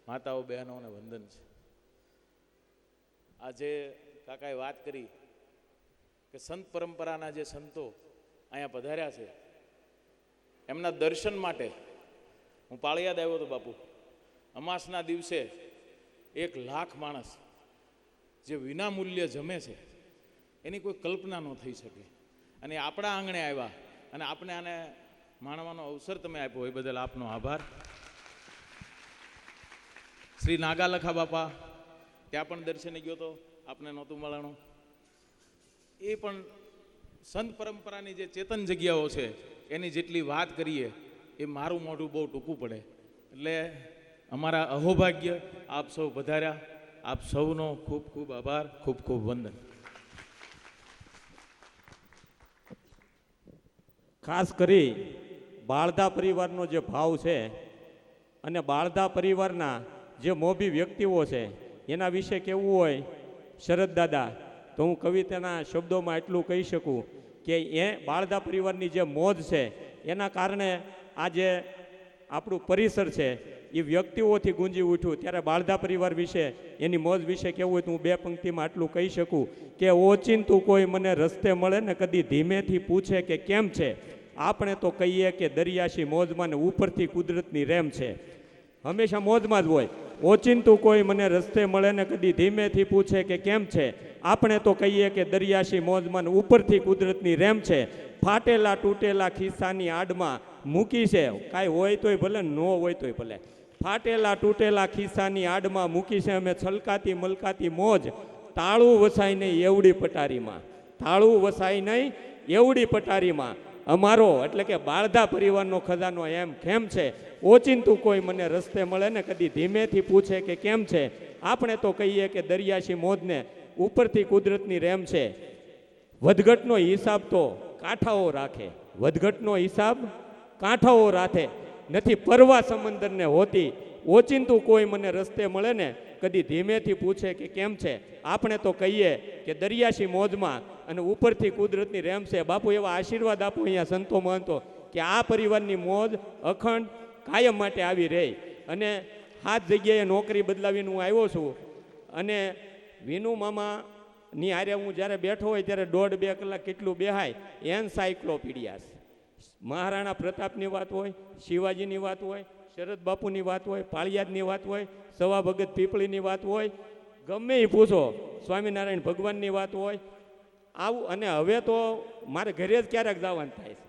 માતાઓ બહેનોને વંદન છે. આજે કાકાએ વાત કરી કે સંત પરંપરાના જે સંતો અહીંયા પધાર્યા છે, એમના દર્શન માટે હું પાળિયાદ આવ્યો હતો બાપુ. અમાસના દિવસે 1 લાખ માણસ જે વિના મૂલ્ય જમે છે, એની કોઈ કલ્પના ન થઈ શકે. અને આપણા આંગણે આવ્યા અને આપણે આને માણવાનો અવસર તમે આપ્યો એ બદલ આપનો આભાર. શ્રી નાગાલખા બાપા, ત્યાં પણ દર્શને ગયો તો, આપને નહોતું મળવાનું. એ પણ સંત પરંપરાની જે ચેતન જગ્યાઓ છે એની જેટલી વાત કરીએ એ મારું મોઢું બહુ ટૂંકું પડે. એટલે અમારા અહોભાગ્ય આપ સૌ પધાર્યા. આપ સૌનો ખૂબ ખૂબ આભાર, ખૂબ ખૂબ વંદન. ખાસ કરી બાળધા પરિવારનો જે ભાવ છે અને બાળધા પરિવારના જે મોભી વ્યક્તિઓ છે એના વિશે કહેવું હોય શરદ દાદા, તો હું કવિતાના શબ્દોમાં એટલું કહી શકું કે એ બાળધા પરિવારની જે મોજ છે એના કારણે આ જે આપણું પરિસર છે એ વ્યક્તિઓથી ગુંજી ઉઠ્યું. ત્યારે બાળધા પરિવાર વિશે, એની મોજ વિશે કહેવું હોય તો હું 2 પંક્તિમાં આટલું કહી શકું કે ઓચિંતું કોઈ મને રસ્તે મળે ને કદી ધીમેથી પૂછે કે કેમ છે, આપણે તો કહીએ કે દરિયાશી મોજમાં ને ઉપરથી કુદરતની રેમ છે. હંમેશા મોજમાં જ હોય. ઓચિંતું કોઈ મને રસ્તે મળે ને કદી ધીમેથી પૂછે કે કેમ છે, આપણે તો કહીએ કે દરિયાશી મોજમાં ને ઉપરથી કુદરતની રેમ છે. ફાટેલા તૂટેલા ખિસ્સાની આડમાં મૂકી છે, કાંઈ હોય તોય ભલે, ન હોય તોય ભલે. ફાટેલા તૂટેલા ખિસ્સાની આડમાં મૂકી છે અમે છલકાતી મલકાતી મોજ. તાળું વસાય નહીં એવડી પટારીમાં, તાળું વસાય નહીં એવડી પટારીમાં. અમારો એટલે કે બાળધા પરિવારનો ખજાનો એમ કેમ છે, ઓચિંતું કોઈ મને રસ્તે મળે ને કદી ધીમેથી પૂછે કે કેમ છે, આપણે તો કહીએ કે દરિયાશી મોજને ઉપરથી કુદરતની રેમ છે. વધઘટનો હિસાબ તો કાંઠાઓ રાખે, વધઘટનો હિસાબ કાંઠાઓ રાખે, નથી પરવા સમંદરને હોતી. ઓચિંતું કોઈ મને રસ્તે મળે ને કદી ધીમેથી પૂછે કે કેમ છે. આપણે તો કહીએ કે દરિયાશી મોજમાં અને ઉપરથી કુદરતની રેમ છે. બાપુ એવા આશીર્વાદ આપો અહીંયા સંતો મહંતો કે આ પરિવારની મોજ અખંડ કાયમ માટે આવી રહે. અને 7 જગ્યાએ નોકરી બદલાવીને હું આવ્યો છું અને વિનુ મામાની હારે હું જ્યારે બેઠો હોય ત્યારે 1.5-2 કલાક કેટલું બેહાય એન્સાઇક્લોપીડિયા. મહારાણા પ્રતાપની વાત હોય, શિવાજીની વાત હોય, શરદ બાપુની વાત હોય, પાળિયાદની વાત હોય, સવા ભગત પીપળીની વાત હોય, ગમે એ પૂછો, સ્વામિનારાયણ ભગવાનની વાત હોય આવું. અને હવે તો મારે ઘરે જ ક્યારેક જવાનું થાય છે,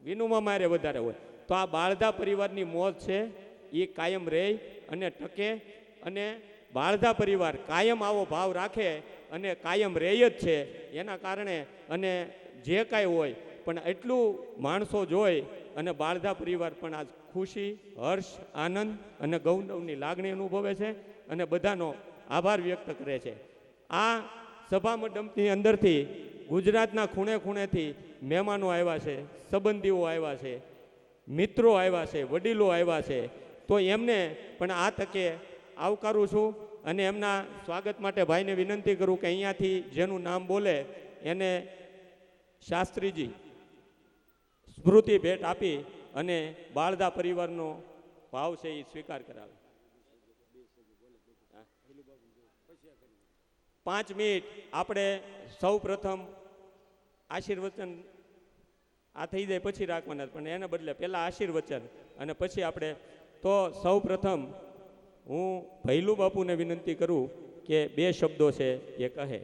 વિનુમાં મારે વધારે હોય. તો આ બાળધા પરિવારની મોજ છે એ કાયમ રહે અને ટકે. અને બાળધા પરિવાર કાયમ આવો ભાવ રાખે અને કાયમ રહે જ છે. એના કારણે અને જે કાંઈ હોય પણ એટલું માણસો જોઈ અને બાળધા પરિવાર પણ આજ ખુશી, હર્ષ, આનંદ અને ગૌરવની લાગણી અનુભવે છે અને બધાનો આભાર વ્યક્ત કરે છે. આ સભા મંડપની અંદરથી ગુજરાતના ખૂણે ખૂણેથી મહેમાનો આવ્યા છે, સંબંધીઓ આવ્યા છે, મિત્રો આવ્યા છે, વડીલો આવ્યા છે. તો એમને પણ આ તકે આવકારું છું અને એમના સ્વાગત માટે ભાઈને વિનંતી કરું કે અહીંયાથી જેનું નામ બોલે એને શાસ્ત્રીજી સ્મૃતિ ભેટ આપી અને બાળધા પરિવારનો ભાવ છે એ સ્વીકાર કરાવે. 5 મિનિટ આપણે સૌ પ્રથમ આશીર્વચન આ થઈ જાય પછી રાખવાના, પણ એને બદલે પહેલાં આશીર્વચન અને પછી આપણે. તો સૌ પ્રથમ હું ભૈલું બાપુને વિનંતી કરું કે 2 શબ્દો છે એ કહે.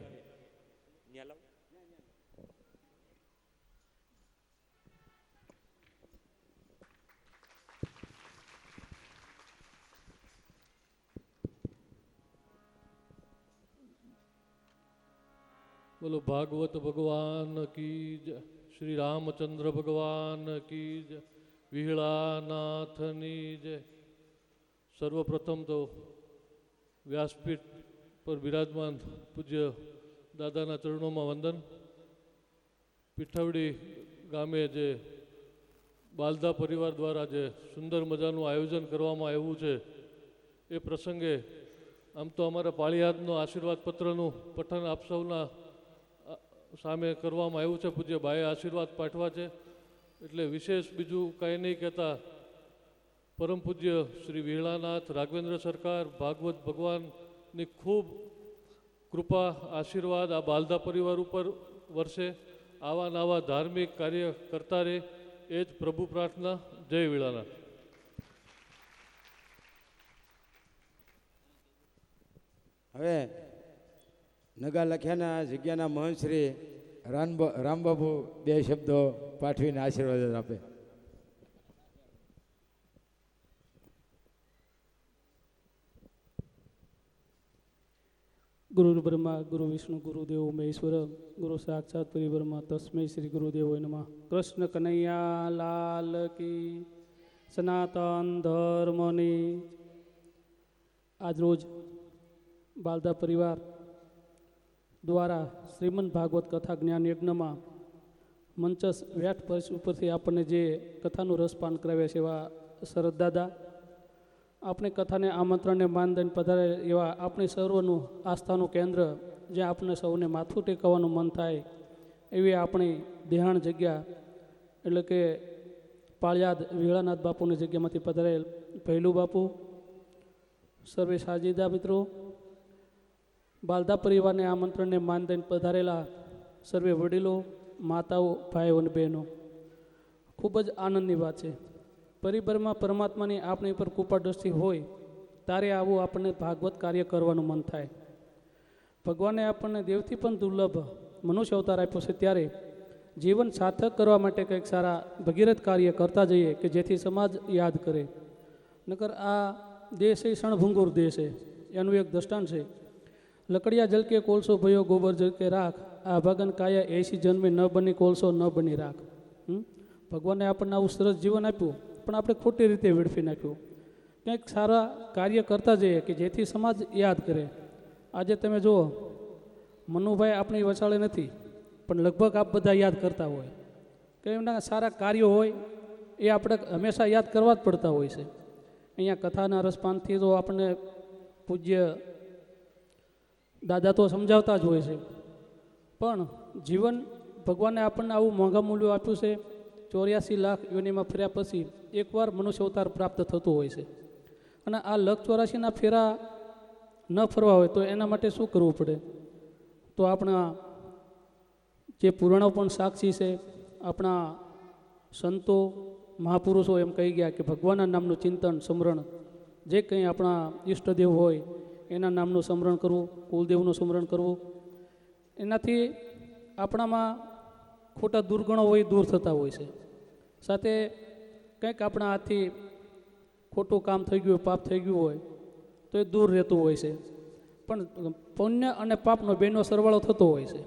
બોલો ભાગવત ભગવાન કી જય, શ્રી રામચંદ્ર ભગવાન કી જય, વિહળાનાથની જય. સર્વપ્રથમ તો વ્યાસપીઠ પર બિરાજમાન પૂજ્ય દાદાના ચરણોમાં વંદન. પીઠાવડી ગામે જે બાલધા પરિવાર દ્વારા જે સુંદર મજાનું આયોજન કરવામાં આવ્યું છે એ પ્રસંગે આમ તો અમારા પાળિયાદનો આશીર્વાદ પત્રનું પઠન આપ સૌના સામે કરવામાં આવ્યું છે. પૂજ્ય ભાઈએ આશીર્વાદ પાઠવા છે એટલે વિશેષ બીજું કાંઈ નહીં કહેતા પરમ પૂજ્ય શ્રી વિહળાનાથ રાઘવેન્દ્ર સરકાર ભાગવત ભગવાનની ખૂબ કૃપા આશીર્વાદ આ બાલધા પરિવાર ઉપર વરસે. આવા નવા ધાર્મિક કાર્ય કરતા રહે એ જ પ્રભુ પ્રાર્થના. જય વિહળાનાથ. હવે નગા લખ્યાના જગ્યાના મહંત શ્રી રામબાબુ 2 શબ્દો પાઠવીને આશીર્વાદ આપે. ગુરુ બ્રહ્મા ગુરુ વિષ્ણુ ગુરુદેવ મહેશ્વર ગુરુ સાક્ષાત પરિબ્રહ્મા તસ્મૈ શ્રી ગુરુદેવ નમઃ. કૃષ્ણ કનૈયા લાલ કી. સનાતન ધર્મની આજરોજ બાલધા પરિવાર દ્વારા શ્રીમદ ભાગવત કથા જ્ઞાન યજ્ઞમાં મંચસ વ્યાઠ પરસ ઉપરથી આપણને જે કથાનું રસપાન કરાવ્યા છે એવા શરદ દાદા, આપણે કથાને આમંત્રણને માનદંડ પધારે એવા આપણી સર્વનું આસ્થાનું કેન્દ્ર જ્યાં આપણે સૌને માથું ટેકવવાનું મન થાય એવી આપણી દેહાણ જગ્યા એટલે કે પાળિયાદ વિહળાનાથ બાપુની જગ્યામાંથી પધારેલ ભૈલું બાપુ, સર્વે સાજીદા મિત્રો, બાલધા પરિવારને આમંત્રણને માનદંડ પધારેલા સર્વે વડીલો, માતાઓ, ભાઈઓ અને બહેનો, ખૂબ જ આનંદની વાત છે. પરિવારમાં પરમાત્માની આપણી ઉપર કૃપા દ્રષ્ટિ હોય ત્યારે આવું આપણને ભાગવત કાર્ય કરવાનું મન થાય. ભગવાને આપણને દેવથી પણ દુર્લભ મનુષ્ય અવતાર આપ્યો છે ત્યારે જીવન સાર્થક કરવા માટે કંઈક સારા ભગીરથ કાર્ય કરતા જઈએ કે જેથી સમાજ યાદ કરે. નકર આ દેશ એ ક્ષણભંગુર દેશ છે એનું એક દ્રષ્ટાંત છે. લકડિયા જલકે કોલસો ભયો ગોબર જલકે રાખ, આ ભાગન કાયા એસી જન્મે ન બની કોલસો ન બની રાખ. ભગવાને આપણને આવું સરસ જીવન આપ્યું પણ આપણે ખોટી રીતે વેડફી નાખ્યું. કંઈક સારા કાર્ય કરતા જઈએ કે જેથી સમાજ યાદ કરે. આજે તમે જુઓ મનુભાઈ આપણી વચાળે નથી પણ લગભગ આપ બધા યાદ કરતા હોય કે એમના સારા કાર્યો હોય એ આપણે હંમેશા યાદ કરવા જ પડતા હોય છે. અહીંયા કથાના રસપાનથી તો આપણને પૂજ્ય દાદા તો સમજાવતા જ હોય છે, પણ જીવન ભગવાને આપણને આવું મોંઘા મૂલ્યો આપ્યું છે. 84 લાખ યોનિમાં ફર્યા પછી એકવાર મનુષ્ય અવતાર પ્રાપ્ત થતો હોય છે, અને આ 184ના ફેરા ન ફરવા હોય તો એના માટે શું કરવું પડે? તો આપણા જે પુરાણો પણ સાક્ષી છે, આપણા સંતો મહાપુરુષો એમ કહી ગયા કે ભગવાનના નામનું ચિંતન સ્મરણ, જે કંઈ આપણા ઈષ્ટદેવ હોય એના નામનું સ્મરણ કરવું, કુલદેવનું સ્મરણ કરવું, એનાથી આપણામાં ખોટા દુર્ગણો હોય દૂર થતા હોય છે. સાથે કંઈક આપણા હાથથી ખોટું કામ થઈ ગયું હોય, પાપ થઈ ગયું હોય તો એ દૂર રહેતું હોય છે. પણ પુણ્ય અને પાપનો બેનો સરવાળો થતો હોય છે.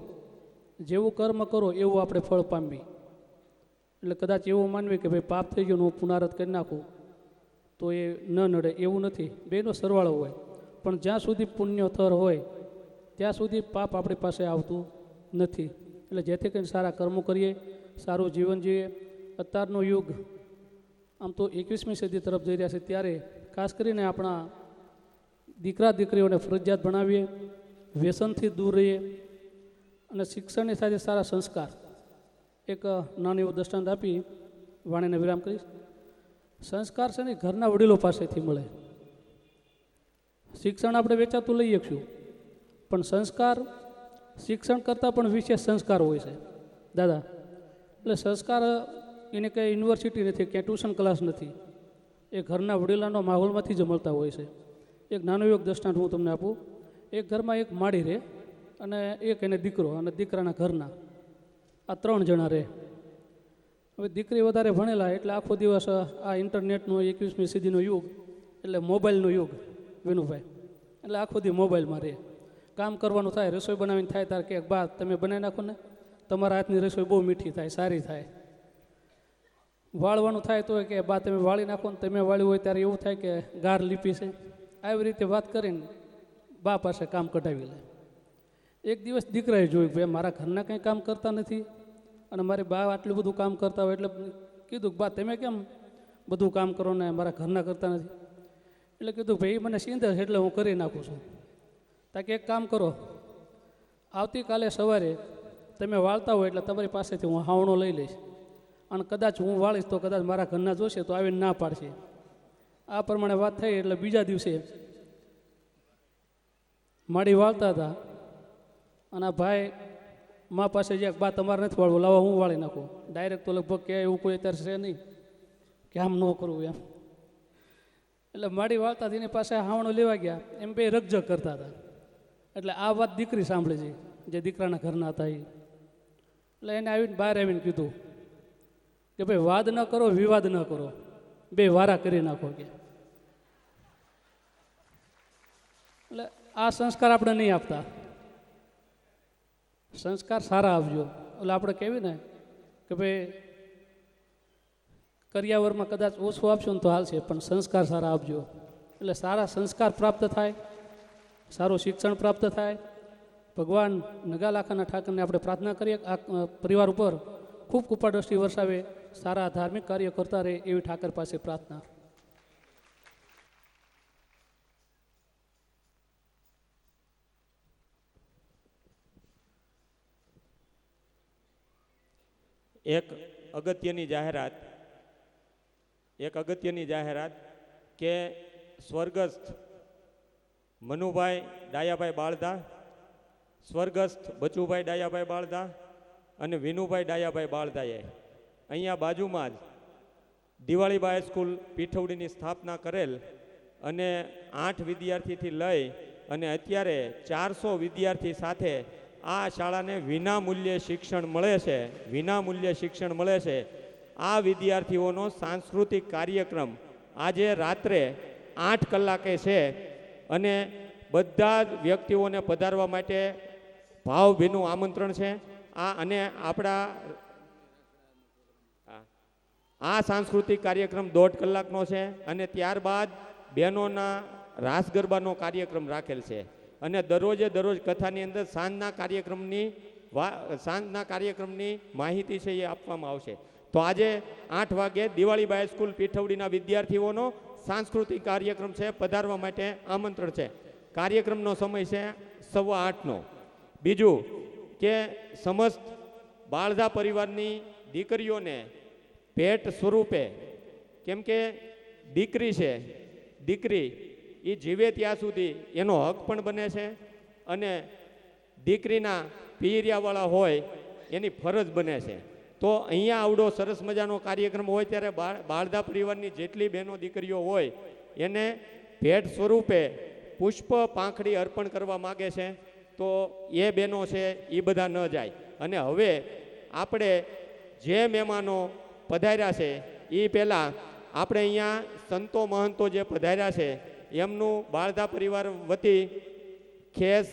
જેવું કર્મ કરો એવું આપણે ફળ પામવી. એટલે કદાચ એવું માનવી કે ભાઈ પાપ થઈ ગયું હું પુનરાવર્ત કરી નાખું તો એ ન નડે, એવું નથી. બેનો સરવાળો હોય. પણ જ્યાં સુધી પુણ્ય થર હોય ત્યાં સુધી પાપ આપણી પાસે આવતું નથી. એટલે જેથી કરીને સારા કર્મો કરીએ, સારું જીવન જીવીએ. અત્યારનો યુગ આમ તો 21મી સદી તરફ જઈ રહ્યા છે, ત્યારે ખાસ કરીને આપણા દીકરા દીકરીઓને ફરજિયાત ભણાવીએ, વ્યસનથી દૂર રહીએ, અને શિક્ષણની સાથે સારા સંસ્કાર. એક નાનું એવું દ્રષ્ટાંત આપી વાણીને વિરામ કરીશ. સંસ્કાર છે ને ઘરના વડીલો પાસેથી મળે. શિક્ષણ આપણે વેચાતું લઈ શકશું, પણ સંસ્કાર શિક્ષણ કરતાં પણ વિશેષ સંસ્કાર હોય છે દાદા. એટલે સંસ્કાર એને કંઈ યુનિવર્સિટી નથી, ક્યાંય ટ્યુશન ક્લાસ નથી, એ ઘરના વડીલાનો માહોલમાંથી જ મળતા હોય છે. એક નાનો એક દ્રષ્ટાંત હું તમને આપું. એક ઘરમાં એક માળી રહે અને એક એને દીકરો અને દીકરાના ઘરના, આ 3 જણા રહે. હવે દીકરી વધારે ભણેલા એટલે આખો દિવસ આ ઇન્ટરનેટનો 21મી સદીનો યુગ એટલે મોબાઈલનો યુગ વિનુભાઈ, એટલે આખો દી મોબાઈલમાં રહે. કામ કરવાનું થાય, રસોઈ બનાવીને થાય ત્યારે કે બા તમે બનાવી નાખો ને, તમારા હાથની રસોઈ બહુ મીઠી થાય, સારી થાય. વાળવાનું થાય તો કે બા તમે વાળી નાખો ને, તમે વાળ્યું હોય ત્યારે એવું થાય કે ગાર લીપી છે. આવી રીતે વાત કરીને બા પાસે કામ કઢાવી લે. એક દિવસ દીકરાએ જોયું ભાઈ મારા ઘરના કંઈ કામ કરતા નથી અને મારી બા આટલું બધું કામ કરતા હોય, એટલે કીધું બા તમે કેમ બધું કામ કરો ને મારા ઘરના કરતા નથી? એટલે કીધું ભાઈ મને સીંધે છે એટલે હું કરી નાખું છું. તાકે એક કામ કરો, આવતીકાલે સવારે તમે વાળતા હોય એટલે તમારી પાસેથી હું હાવણો લઈ લઈશ, અને કદાચ હું વાળીશ તો કદાચ મારા ઘરના જોશે તો આવીને ના પાડશે. આ પ્રમાણે વાત થઈ. એટલે બીજા દિવસે માડી વાળતા હતા અને આ ભાઈ મા પાસે જ્યાં બા તમારે નથી વાળવું, લાવો હું વાળી નાખું. ડાયરેક્ટ તો લગભગ કે એવું કોઈ અત્યારે છે નહીં કે આમ ન કરવું એમ. એટલે માડી વાળતા એની પાસે હાવણો લેવા ગયા, એમ બે રકઝક કરતા હતા. એટલે આ વાત દીકરી સાંભળી છે જે દીકરાના ઘરના હતા એ. એટલે એને આવીને બહાર આવીને કીધું કે ભાઈ વાદ ન કરો, વિવાદ ન કરો, બે વારા કરી નાખો કે. એટલે આ સંસ્કાર આપણે નહીં આપતા. સંસ્કાર સારા આપજો. એટલે આપણે કહેવી ને કે ભાઈ કરિયાવરમાં કદાચ ઓછું આપશો ને તો હાલશે, પણ સંસ્કાર સારા આપજો. એટલે સારા સંસ્કાર પ્રાપ્ત થાય, સારું શિક્ષણ પ્રાપ્ત થાય. ભગવાન નગાલાખાના ઠાકરને આપણે પ્રાર્થના કરીએ આ પરિવાર ઉપર ખૂબ કૃપા દ્રષ્ટિ વરસાવે, સારા ધાર્મિક કાર્ય કરતા રહે એવી ઠાકર પાસે પ્રાર્થના. એક અગત્યની જાહેરાત કે સ્વર્ગસ્થ મનુભાઈ ડાયાભાઈ બાળદા, સ્વર્ગસ્થ બચુભાઈ ડાયાભાઈ બાળદા અને વિનુભાઈ ડાયાભાઈ બાળદાએ અહીંયા બાજુમાં જ દિવાળીબા હાઈસ્કૂલ પીઠવડીની સ્થાપના કરેલ અને 8 વિદ્યાર્થીથી લઈ અને અત્યારે 400 વિદ્યાર્થી સાથે આ શાળાને વિનામૂલ્યે શિક્ષણ મળે છે. આ વિદ્યાર્થીઓનો સાંસ્કૃતિક કાર્યક્રમ આજે રાત્રે 8 કલાકે છે અને બધા જ વ્યક્તિઓને પધારવા માટે ભાવભીનું આમંત્રણ છે. અને આપણા આ સાંસ્કૃતિક કાર્યક્રમ 1.5 કલાકનો છે અને ત્યારબાદ બહેનોના રાસ ગરબાનો કાર્યક્રમ રાખેલ છે. અને દરરોજ કથાની અંદર સાંજના કાર્યક્રમની માહિતી છે એ આપવામાં આવશે. તો આજે 8 વાગે દિવાળીબા હાઈસ્કૂલ પીઠવડીના વિદ્યાર્થીઓનો સાંસ્કૃતિક કાર્યક્રમ છે, પધારવા માટે આમંત્રણ છે. કાર્યક્રમનો સમય છે 8:15. બીજું કે સમસ્ત બાળધા પરિવારની દીકરીઓને ભેટ સ્વરૂપે, કેમ કે દીકરી છે, દીકરી એ જીવે ત્યાં સુધી એનો હક પણ બને છે અને દીકરીના પીરિયાવાળા હોય એની ફરજ બને છે. તો અહીંયા આવડો સરસ મજાનો કાર્યક્રમ હોય ત્યારે બાળધા પરિવારની જેટલી બહેનો દીકરીઓ હોય એને ભેટ સ્વરૂપે પુષ્પ પાંખડી અર્પણ કરવા માગે છે. તો એ બહેનો છે એ બધા ન જાય. અને હવે આપણે જે મહેમાનો પધાર્યા છે એ પહેલાં આપણે અહીંયા સંતો મહંતો જે પધાર્યા છે એમનું બાળધા પરિવાર વતી ખેસ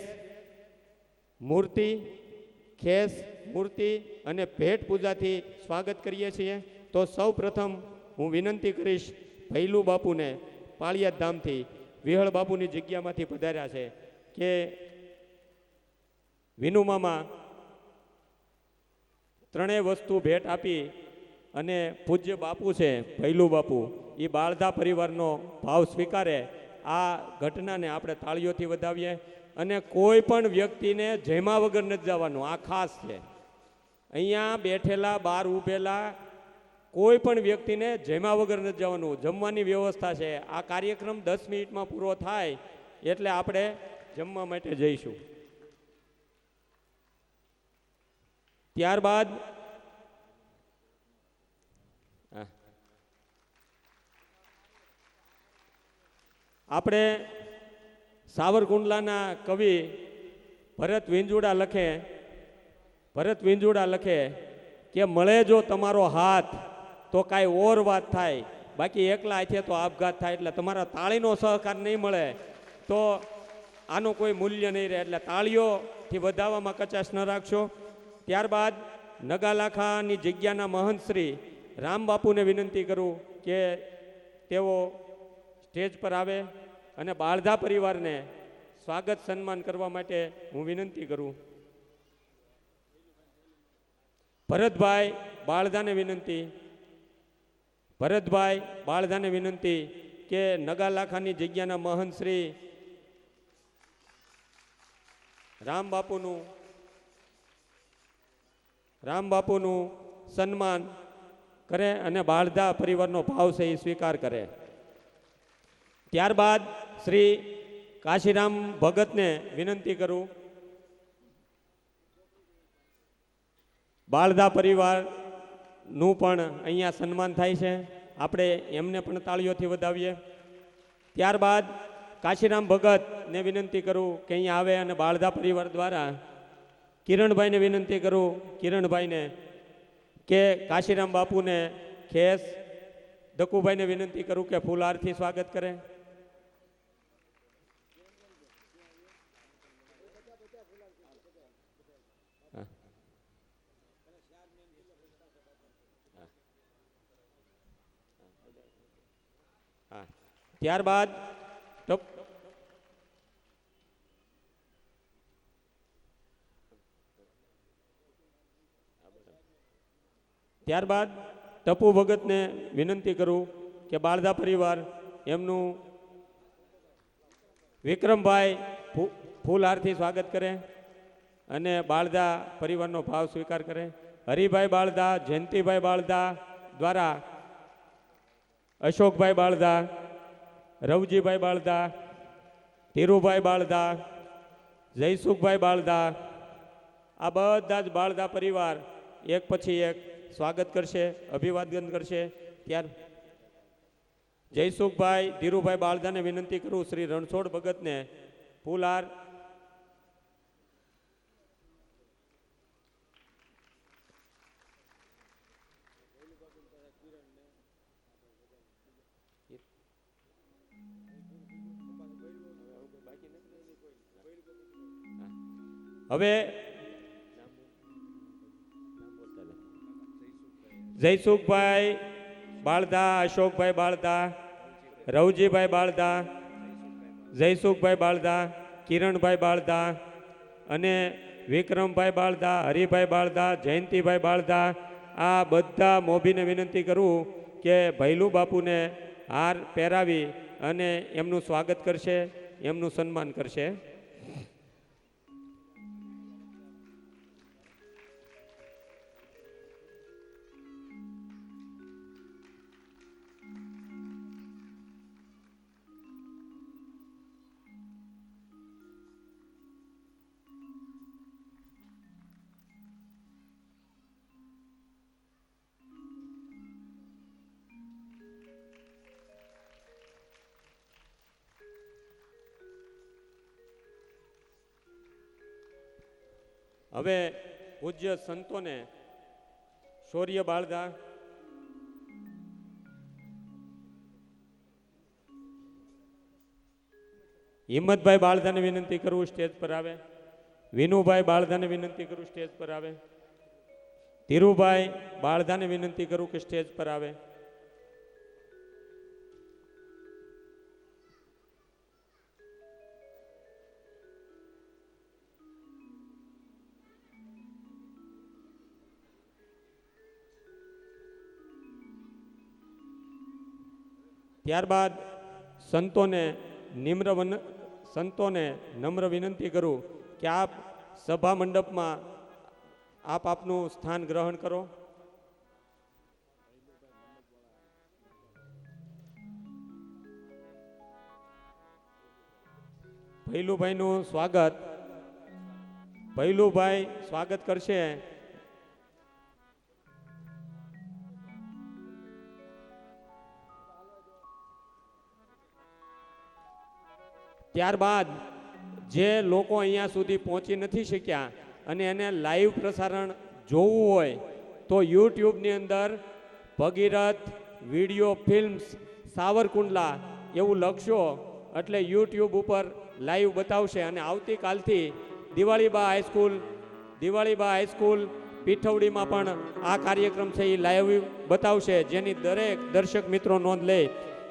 મૂર્તિ અને ભેટ પૂજાથી સ્વાગત કરીએ છીએ. તો સૌ પ્રથમ હું વિનંતી કરીશ ભૈલું બાપુને પાળિયાદ ધામથી વિહળ બાપુની જગ્યામાંથી પધાર્યા છે કે વિનુ મામા ત્રણેય વસ્તુ ભેટ આપી અને પૂજ્ય બાપુ છે ભૈલું બાપુ એ બાળધા પરિવારનો ભાવ સ્વીકારે. આ ઘટનાને આપણે તાળીઓથી વધાવીએ. અને કોઈ પણ વ્યક્તિને જમ્યા વગર નથી જવાનું. આ ખાસ છે. અહીંયા બેઠેલા બહાર ઊભેલા કોઈ પણ વ્યક્તિને જમ્યા વગર નથી જવાનું. જમવાની વ્યવસ્થા છે. આ કાર્યક્રમ 10 મિનિટમાં પૂરો થાય એટલે આપણે જમવા માટે જઈશું. ત્યારબાદ આપણે સાવરકુંડલાના કવિ ભરત વિંજુડા લખે કે મળે જો તમારો હાથ તો કાંઈ ઓર વાત થાય, બાકી એકલા હાથે તો આપઘાત થાય. એટલે તમારા તાળીનો સહકાર નહીં મળે તો આનું કોઈ મૂલ્ય નહીં રહે. એટલે તાળીઓથી વધાવવામાં કચાશ ન રાખશો. ત્યારબાદ નગાલાખાની જગ્યાના મહંત શ્રી રામબાપુને વિનંતી કરું કે તેઓ સ્ટેજ પર આવે અને બાળધા પરિવારને સ્વાગત સન્માન કરવા માટે હું વિનંતી કરું. ભરતભાઈ બાળધાને વિનંતી કે નગાલાખાની જગ્યાના મહંત શ્રી રામબાપુનું સન્માન કરે અને બાળધા પરિવારનો ભાવ છે એ સ્વીકાર કરે. ત્યારબાદ શ્રી કાશીરામ ભગતને વિનંતી કરું. બાળધા પરિવારનું પણ અહીંયા સન્માન થાય છે. આપણે એમને પણ તાળીઓથી વધાવીએ. ત્યારબાદ કાશીરામ ભગતને વિનંતી કરું કે અહીંયા આવે અને બાળધા પરિવાર દ્વારા કિરણભાઈને વિનંતી કરું કિરણભાઈને કે કાશીરામ બાપુને ખેસ, દકુભાઈને વિનંતી કરું કે ફૂલહારથી સ્વાગત કરે. ત્યારબાદ ટપુ ભગતને વિનંતી કરું કે બાળધા પરિવાર એમનું વિક્રમભાઈ ફૂલહારથી સ્વાગત કરે અને બાળધા પરિવારનો ભાવ સ્વીકાર કરે. હરિભાઈ બાળધા, જયંતિભાઈ બાળધા દ્વારા અશોકભાઈ બાળધા, રવજીભાઈ બાળધા, ધીરુભાઈ બાળધા, જયસુખભાઈ બાળધા, આ બધા જ બાળધા પરિવાર એક પછી એક સ્વાગત કરશે, અભિવાદન કરશે. ત્યાર જયસુખભાઈ, ધીરુભાઈ બાળધાને વિનંતી કરું શ્રી રણછોડ ભગતને ફૂલહાર. હવે જયસુખભાઈ બાળધા, અશોકભાઈ બાળધા, રવજીભાઈ બાળધા, જયસુખભાઈ બાળધા, કિરણભાઈ બાળધા અને વિક્રમભાઈ બાળધા, હરિભાઈ બાળધા, જયંતિભાઈ બાળધા, આ બધા મોભીને વિનંતી કરું કે ભૈલું બાપુને હાર પહેરાવી અને એમનું સ્વાગત કરશે, એમનું સન્માન કરશે. હવે પૂજ્ય સંતોને શૌર્ય બાળદા, હિંમતભાઈ બાળદાને વિનંતી કરું સ્ટેજ પર આવે. વિનુભાઈ બાળદાને વિનંતી કરું સ્ટેજ પર આવે. ધીરુભાઈ બાળદાને વિનંતી કરું કે સ્ટેજ પર આવે. ત્યારબાદ સંતોને નમ્ર વિનંતી કરું કે આપ સભા મંડપમાં આપનું સ્થાન ગ્રહણ કરો. ભૈલુભાઈનું સ્વાગત કરશે. ત્યારબાદ જે લોકો અહીંયા સુધી પહોંચી નથી શક્યા અને એને લાઈવ પ્રસારણ જોવું હોય તો યુટ્યુબની અંદર ભગીરથ વિડીયો ફિલ્મ્સ સાવરકુંડલા એવું લખશો એટલે યુટ્યુબ ઉપર લાઈવ બતાવશે. અને આવતીકાલથી દિવાળીબા હાઈસ્કૂલ પીઠવડીમાં પણ આ કાર્યક્રમ છે એ લાઈવ બતાવશે, જેની દરેક દર્શક મિત્રો નોંધ લે.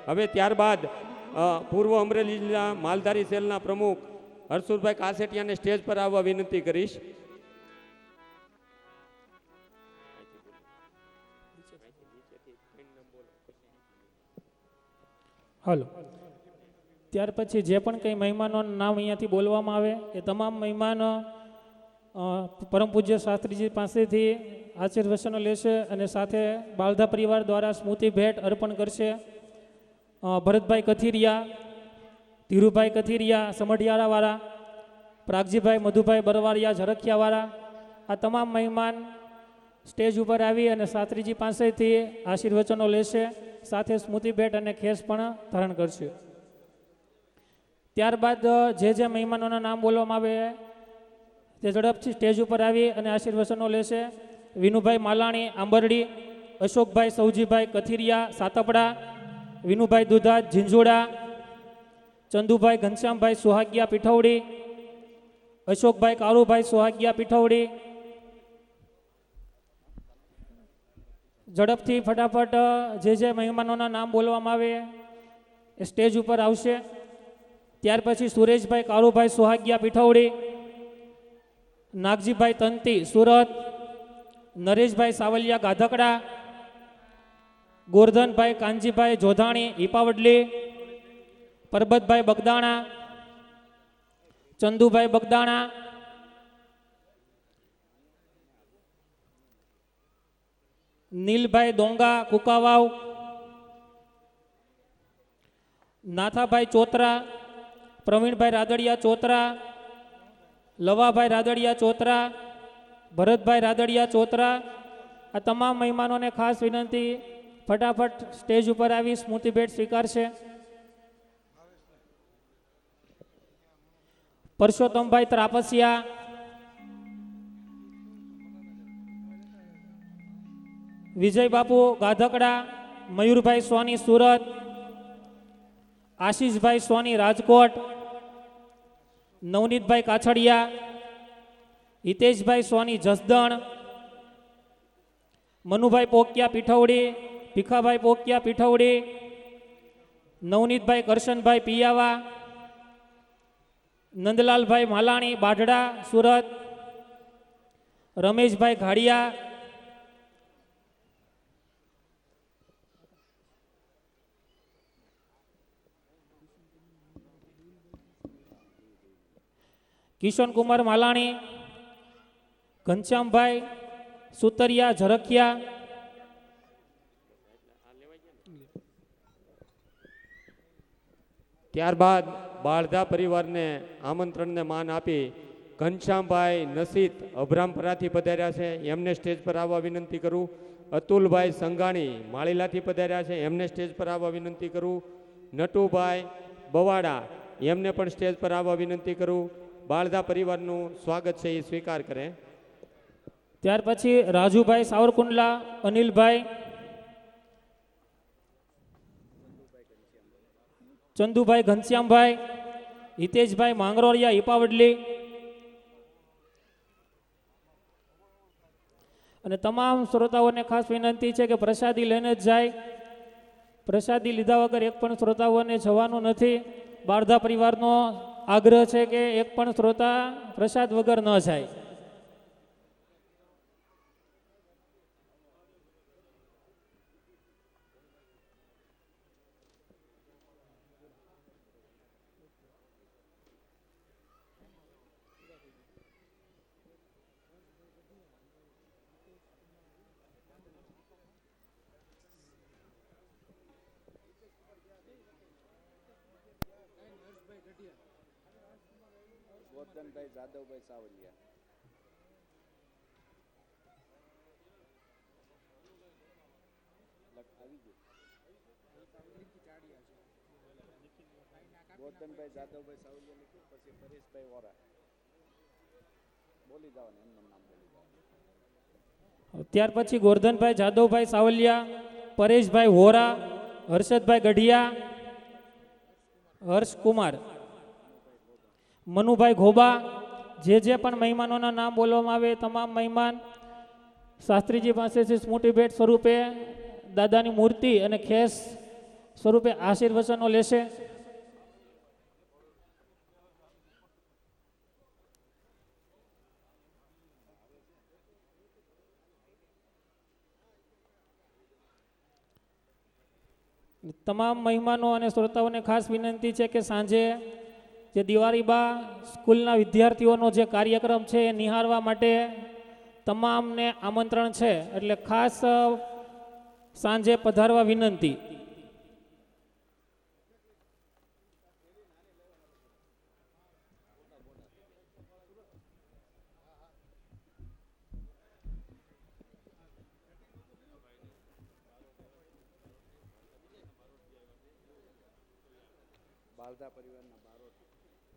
હવે ત્યારબાદ પૂર્વ અમરેલી જિલ્લા માલધારી સેલના પ્રમુખ હરસુરભાઈ કાસેટિયાને સ્ટેજ પર આવવા વિનંતી કરીશ. હાલો, ત્યાર પછી જે પણ કંઈ મહેમાનોનું નામ અહીંયાથી બોલવામાં આવે એ તમામ મહેમાનો પરમ પૂજ્ય શાસ્ત્રીજી પાસેથી આશીર્વચનો લેશે અને સાથે બાલધા પરિવાર દ્વારા સ્મૃતિ ભેટ અર્પણ કરશે. ભરતભાઈ કથિરિયા, ધીરુભાઈ કથિરિયા સમઢિયાળાવાળા, પ્રાગજીભાઈ મધુભાઈ બરવાડિયા ઝરખિયાવાળા, આ તમામ મહેમાન સ્ટેજ ઉપર આવી અને શાસ્ત્રીજી પાસેથી આશીર્વચનો લેશે, સાથે સ્મૃતિ ભેટ અને ખેસ પણ ધારણ કરશે. ત્યારબાદ જે મહેમાનોના નામ બોલવામાં આવે તે ઝડપથી સ્ટેજ ઉપર આવી અને આશીર્વચનો લેશે. વિનુભાઈ માલાણી આંબરડી, અશોકભાઈ સૌજીભાઈ કથિરિયા સાતપડા, વિનુભાઈ દુધાત ઝીંઝુડા, ચંદુભાઈ ઘનશ્યામભાઈ સુહાગિયા પીઠવડી, અશોકભાઈ કારુભાઈ સુહાગિયા પીઠવડી. ઝડપથી ફટાફટ જે મહેમાનોના નામ બોલવામાં આવે એ સ્ટેજ ઉપર આવશે. ત્યાર પછી સુરેશભાઈ કારુભાઈ સુહાગિયા પીઠવડી, નાગજીભાઈ તંતી સુરત, નરેશભાઈ સાવલિયા ગાધકડા, ગોરધનભાઈ કાનજીભાઈ જોધાણી હિપાવડલી, પરબતભાઈ બગદાણા, ચંદુભાઈ બગદાણા, નીલભાઈ ડોંગા કુકાવાવ, નાથાભાઈ ચોતરા, પ્રવીણભાઈ રાદડિયા ચોતરા, લવાભાઈ રાદડિયા ચોતરા, ભરતભાઈ રાદડિયા ચોતરા. આ તમામ મહેમાનોને ખાસ વિનંતી ફટાફટ સ્ટેજ ઉપર આવી સ્મૃતિ ભેટ સ્વીકારશે. પરસોત્તમભાઈ ત્રાપસિયા, વિજય બાપુ ગાધકડા, મયુરભાઈ સોની સુરત, આશીષભાઈ સોની રાજકોટ, નવનીતભાઈ કાછડિયા, હિતેશભાઈ સોની જસદણ, મનુભાઈ પોકિયા પીઠવડી, ભીખાભાઈ પોકિયા પીઠવડી, નવનીતભાઈ કરશનભાઈ પિયાવા, નંદલાલભાઈ માલાણી બાઢડા સુરત, રમેશભાઈ ઘાડિયા, કિશનકુમાર માલાણી, ઘનશ્યામભાઈ સુતરિયા ઝરખિયા. ત્યારબાદ બાળધા પરિવારને આમંત્રણને માન આપી ઘનશ્યામભાઈ નસીત અભરામપરાથી પધાર્યા છે, એમને સ્ટેજ પર આવવા વિનંતી કરું. અતુલભાઈ સંઘાણી માળીલાથી પધાર્યા છે, એમને સ્ટેજ પર આવવા વિનંતી કરું. નટુભાઈ બવાડા એમને પણ સ્ટેજ પર આવવા વિનંતી કરું. બાળધા પરિવારનું સ્વાગત છે એ સ્વીકાર કરે. ત્યાર પછી રાજુભાઈ સાવરકુંડલા, અનિલભાઈ, ચંદુભાઈ ઘનશ્યામભાઈ, હિતેશભાઈ માંગરોળિયા, ઈપાવડલી અને તમામ શ્રોતાઓને ખાસ વિનંતી છે કે પ્રસાદી લઈને જ જાય. પ્રસાદી લીધા વગર એક પણ શ્રોતાઓને જવાનું નથી. બારધા પરિવારનો આગ્રહ છે કે એક પણ શ્રોતા પ્રસાદ વગર ન જાય. ગોરધનભાઈ જાદવભાઈ સાવલિયા. ગોરધનભાઈ જાદવભાઈ સાવલિયા લખ્યું, પછી પરેશભાઈ વોરા. બોલી જવાનું, એમનું નામ બોલી જવાનું. ત્યાર પછી ગોરધનભાઈ જાદવભાઈ સાવલિયા, પરેશભાઈ વોરા, હર્ષદભાઈ ગઢિયા, હર્ષકુમાર, મનુભાઈ ઘોબા. જે પણ મહેમાનોના નામ બોલવામાં આવે તમામ મહેમાન શાસ્ત્રીજી પાસેથી સ્મૃતિ ભેટ સ્વરૂપે દાદાની મૂર્તિ અને ખેસ સ્વરૂપે આશીર્વચનો લેશે. તમામ મહેમાનો અને શ્રોતાઓને ખાસ વિનંતી છે કે સાંજે જે દિવાળીબા સ્કૂલના વિદ્યાર્થીઓનો જે કાર્યક્રમ છે એ નિહાળવા માટે તમામને આમંત્રણ છે, એટલે ખાસ સાંજે પધારવા વિનંતી.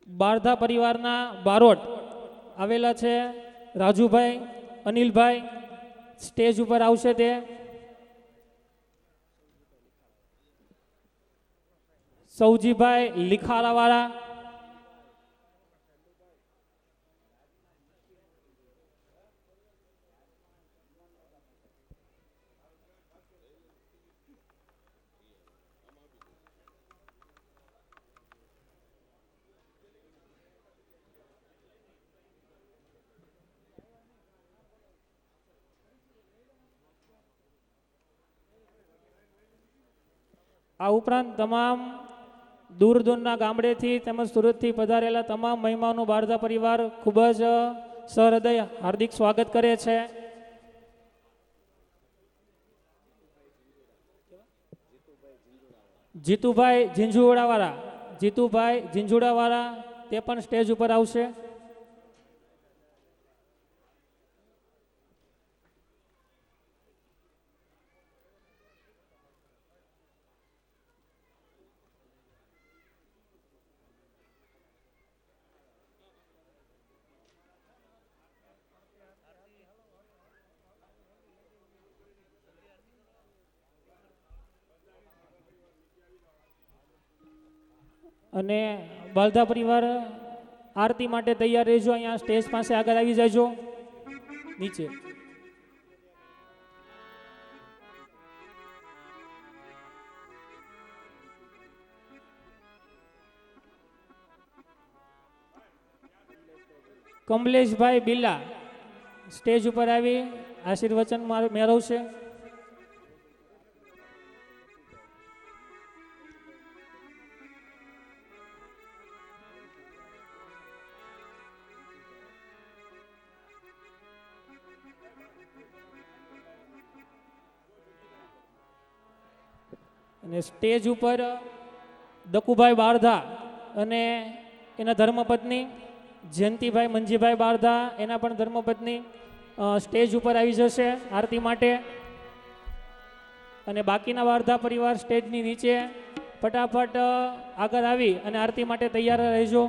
બારધા પરિવારના બારોટ આવેલા છે. રાજુભાઈ, અનિલભાઈ સ્ટેજ ઉપર આવશે. તે સૌજીભાઈ લીખારાવાળા, આ ઉપરાંત તમામ દૂર દૂરના ગામડેથી તેમજ સુરતથી પધારેલા તમામ મહેમાનો બારધા પરિવાર ખૂબ જ સહૃદય હાર્દિક સ્વાગત કરે છે. જીતુભાઈ ઝીંઝુડાવાળા તે પણ સ્ટેજ ઉપર આવશે. અને બાલધા પરિવાર આરતી માટે તૈયાર રહેજો. અહીંયા સ્ટેજ પાસે આગળ આવી જાયજો. નીચે કમલેશભાઈ બિલ્લા સ્ટેજ ઉપર આવી આશીર્વચન મેળવશે. અને સ્ટેજ ઉપર દકુભાઈ બારધા અને એના ધર્મપત્ની જયંતિભાઈ મંજીભાઈ બારધા એના પણ ધર્મપત્ની સ્ટેજ ઉપર આવી જશે આરતી માટે. અને બાકીના બારધા પરિવાર સ્ટેજની નીચે ફટાફટ આગળ આવી અને આરતી માટે તૈયાર રહેજો.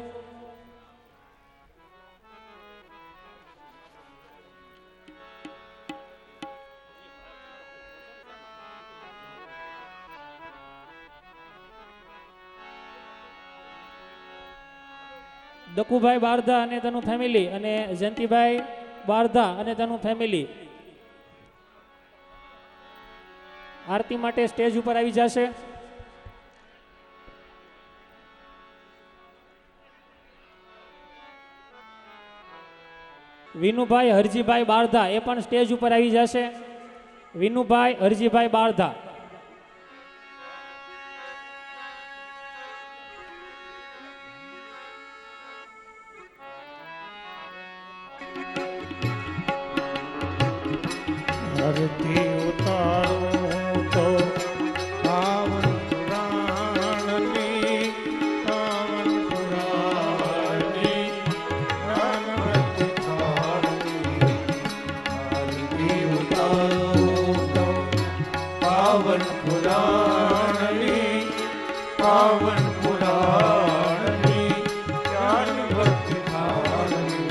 દકુભાઈ બારધા અને તેનું ફેમિલી અને જયંતિભાઈ બારધા અને તેનું ફેમિલી આરતી માટે સ્ટેજ ઉપર આવી જશે. વિનુભાઈ હરજીભાઈ બારધા એ પણ સ્ટેજ ઉપર આવી જશે. વિનુભાઈ હરજીભાઈ બારધા. આરતી ઉતારું તો પાવન પુરાણની પાવન પુરાણની જ્ઞાનવતી થાળની. આરતી ઉતારું તો પાવન પુરાણની પાવન પુરાણની જ્ઞાનવતી થાળની.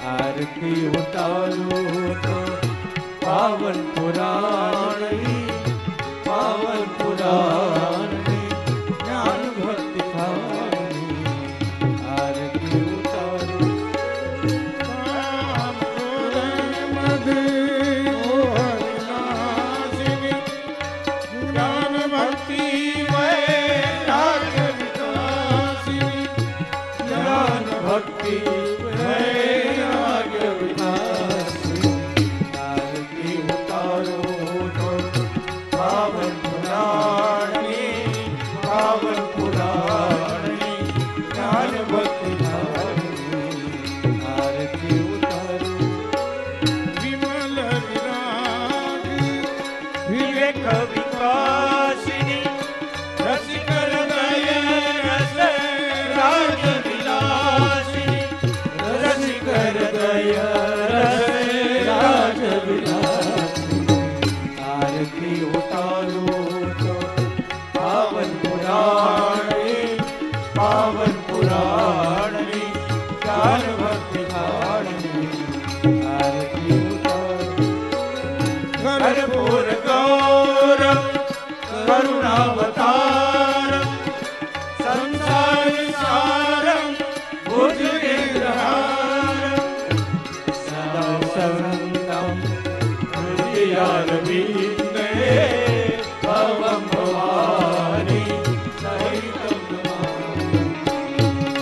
આરતી ઉતારું તો પાવન પુરાણની પાવન પુરાણની જ્ઞાન ભક્તિ થાળની. આરતી ઉતારું મધુનાશિની જ્ઞાન ભક્તિ ભક્તિ વૈરાગ્ય વિનાશી. આરતી ઉતારું તો પાવન પુરાણની પાવન પુરાણની જ્ઞાન ભક્તિ થાળની. આરતી ઉતારું વિમલ વિરાગ વિવેક વિકાસિની રસિકર દય રસ રાજ આરતી ઉતારું તો પાવન પુરાણની પાવન પુરાણની જ્ઞાન ભક્તિ થાળની. આરતી ઉતારું કર્પૂર ગૌરમ કરુણાવતારમ સંસાર સારમ ભુજ વિહારમ સદા સંતમ હૃદયારવિંદે ભવં ભવાની સહિતં નમામિ.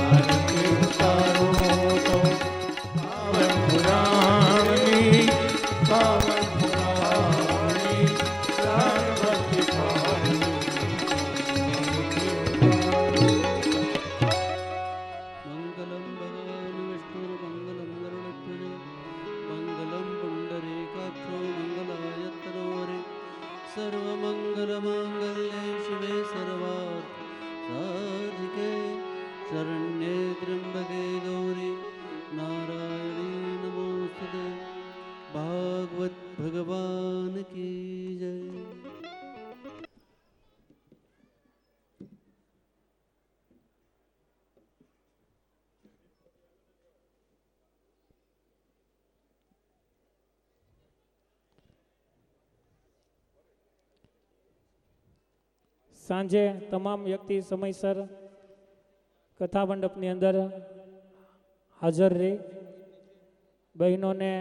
આરતી ઉતારું તો પાવન પુરાણની પાવન પુરાણની જ્ઞાન ભક્તિ થાળની. મંગલમ ભગવાન વિષ્ણુર્મંગલમ ગરુડધ્વજ મંગલમ પુંડરીકાક્ષો મંગલાયતનો હરે સર્વમંગલમાંગલ્યે શિવે સર્વાર્થ સાધિકે શરણ્યે ત્ર્યંબકે ગૌરી નારાયણી નમોસ્તુતે. ભાગવત ભગવાન કી જય. સાંજે તમામ વ્યક્તિ સમયસર કથા મંડપની અંદર હાજર રહી બહેનોને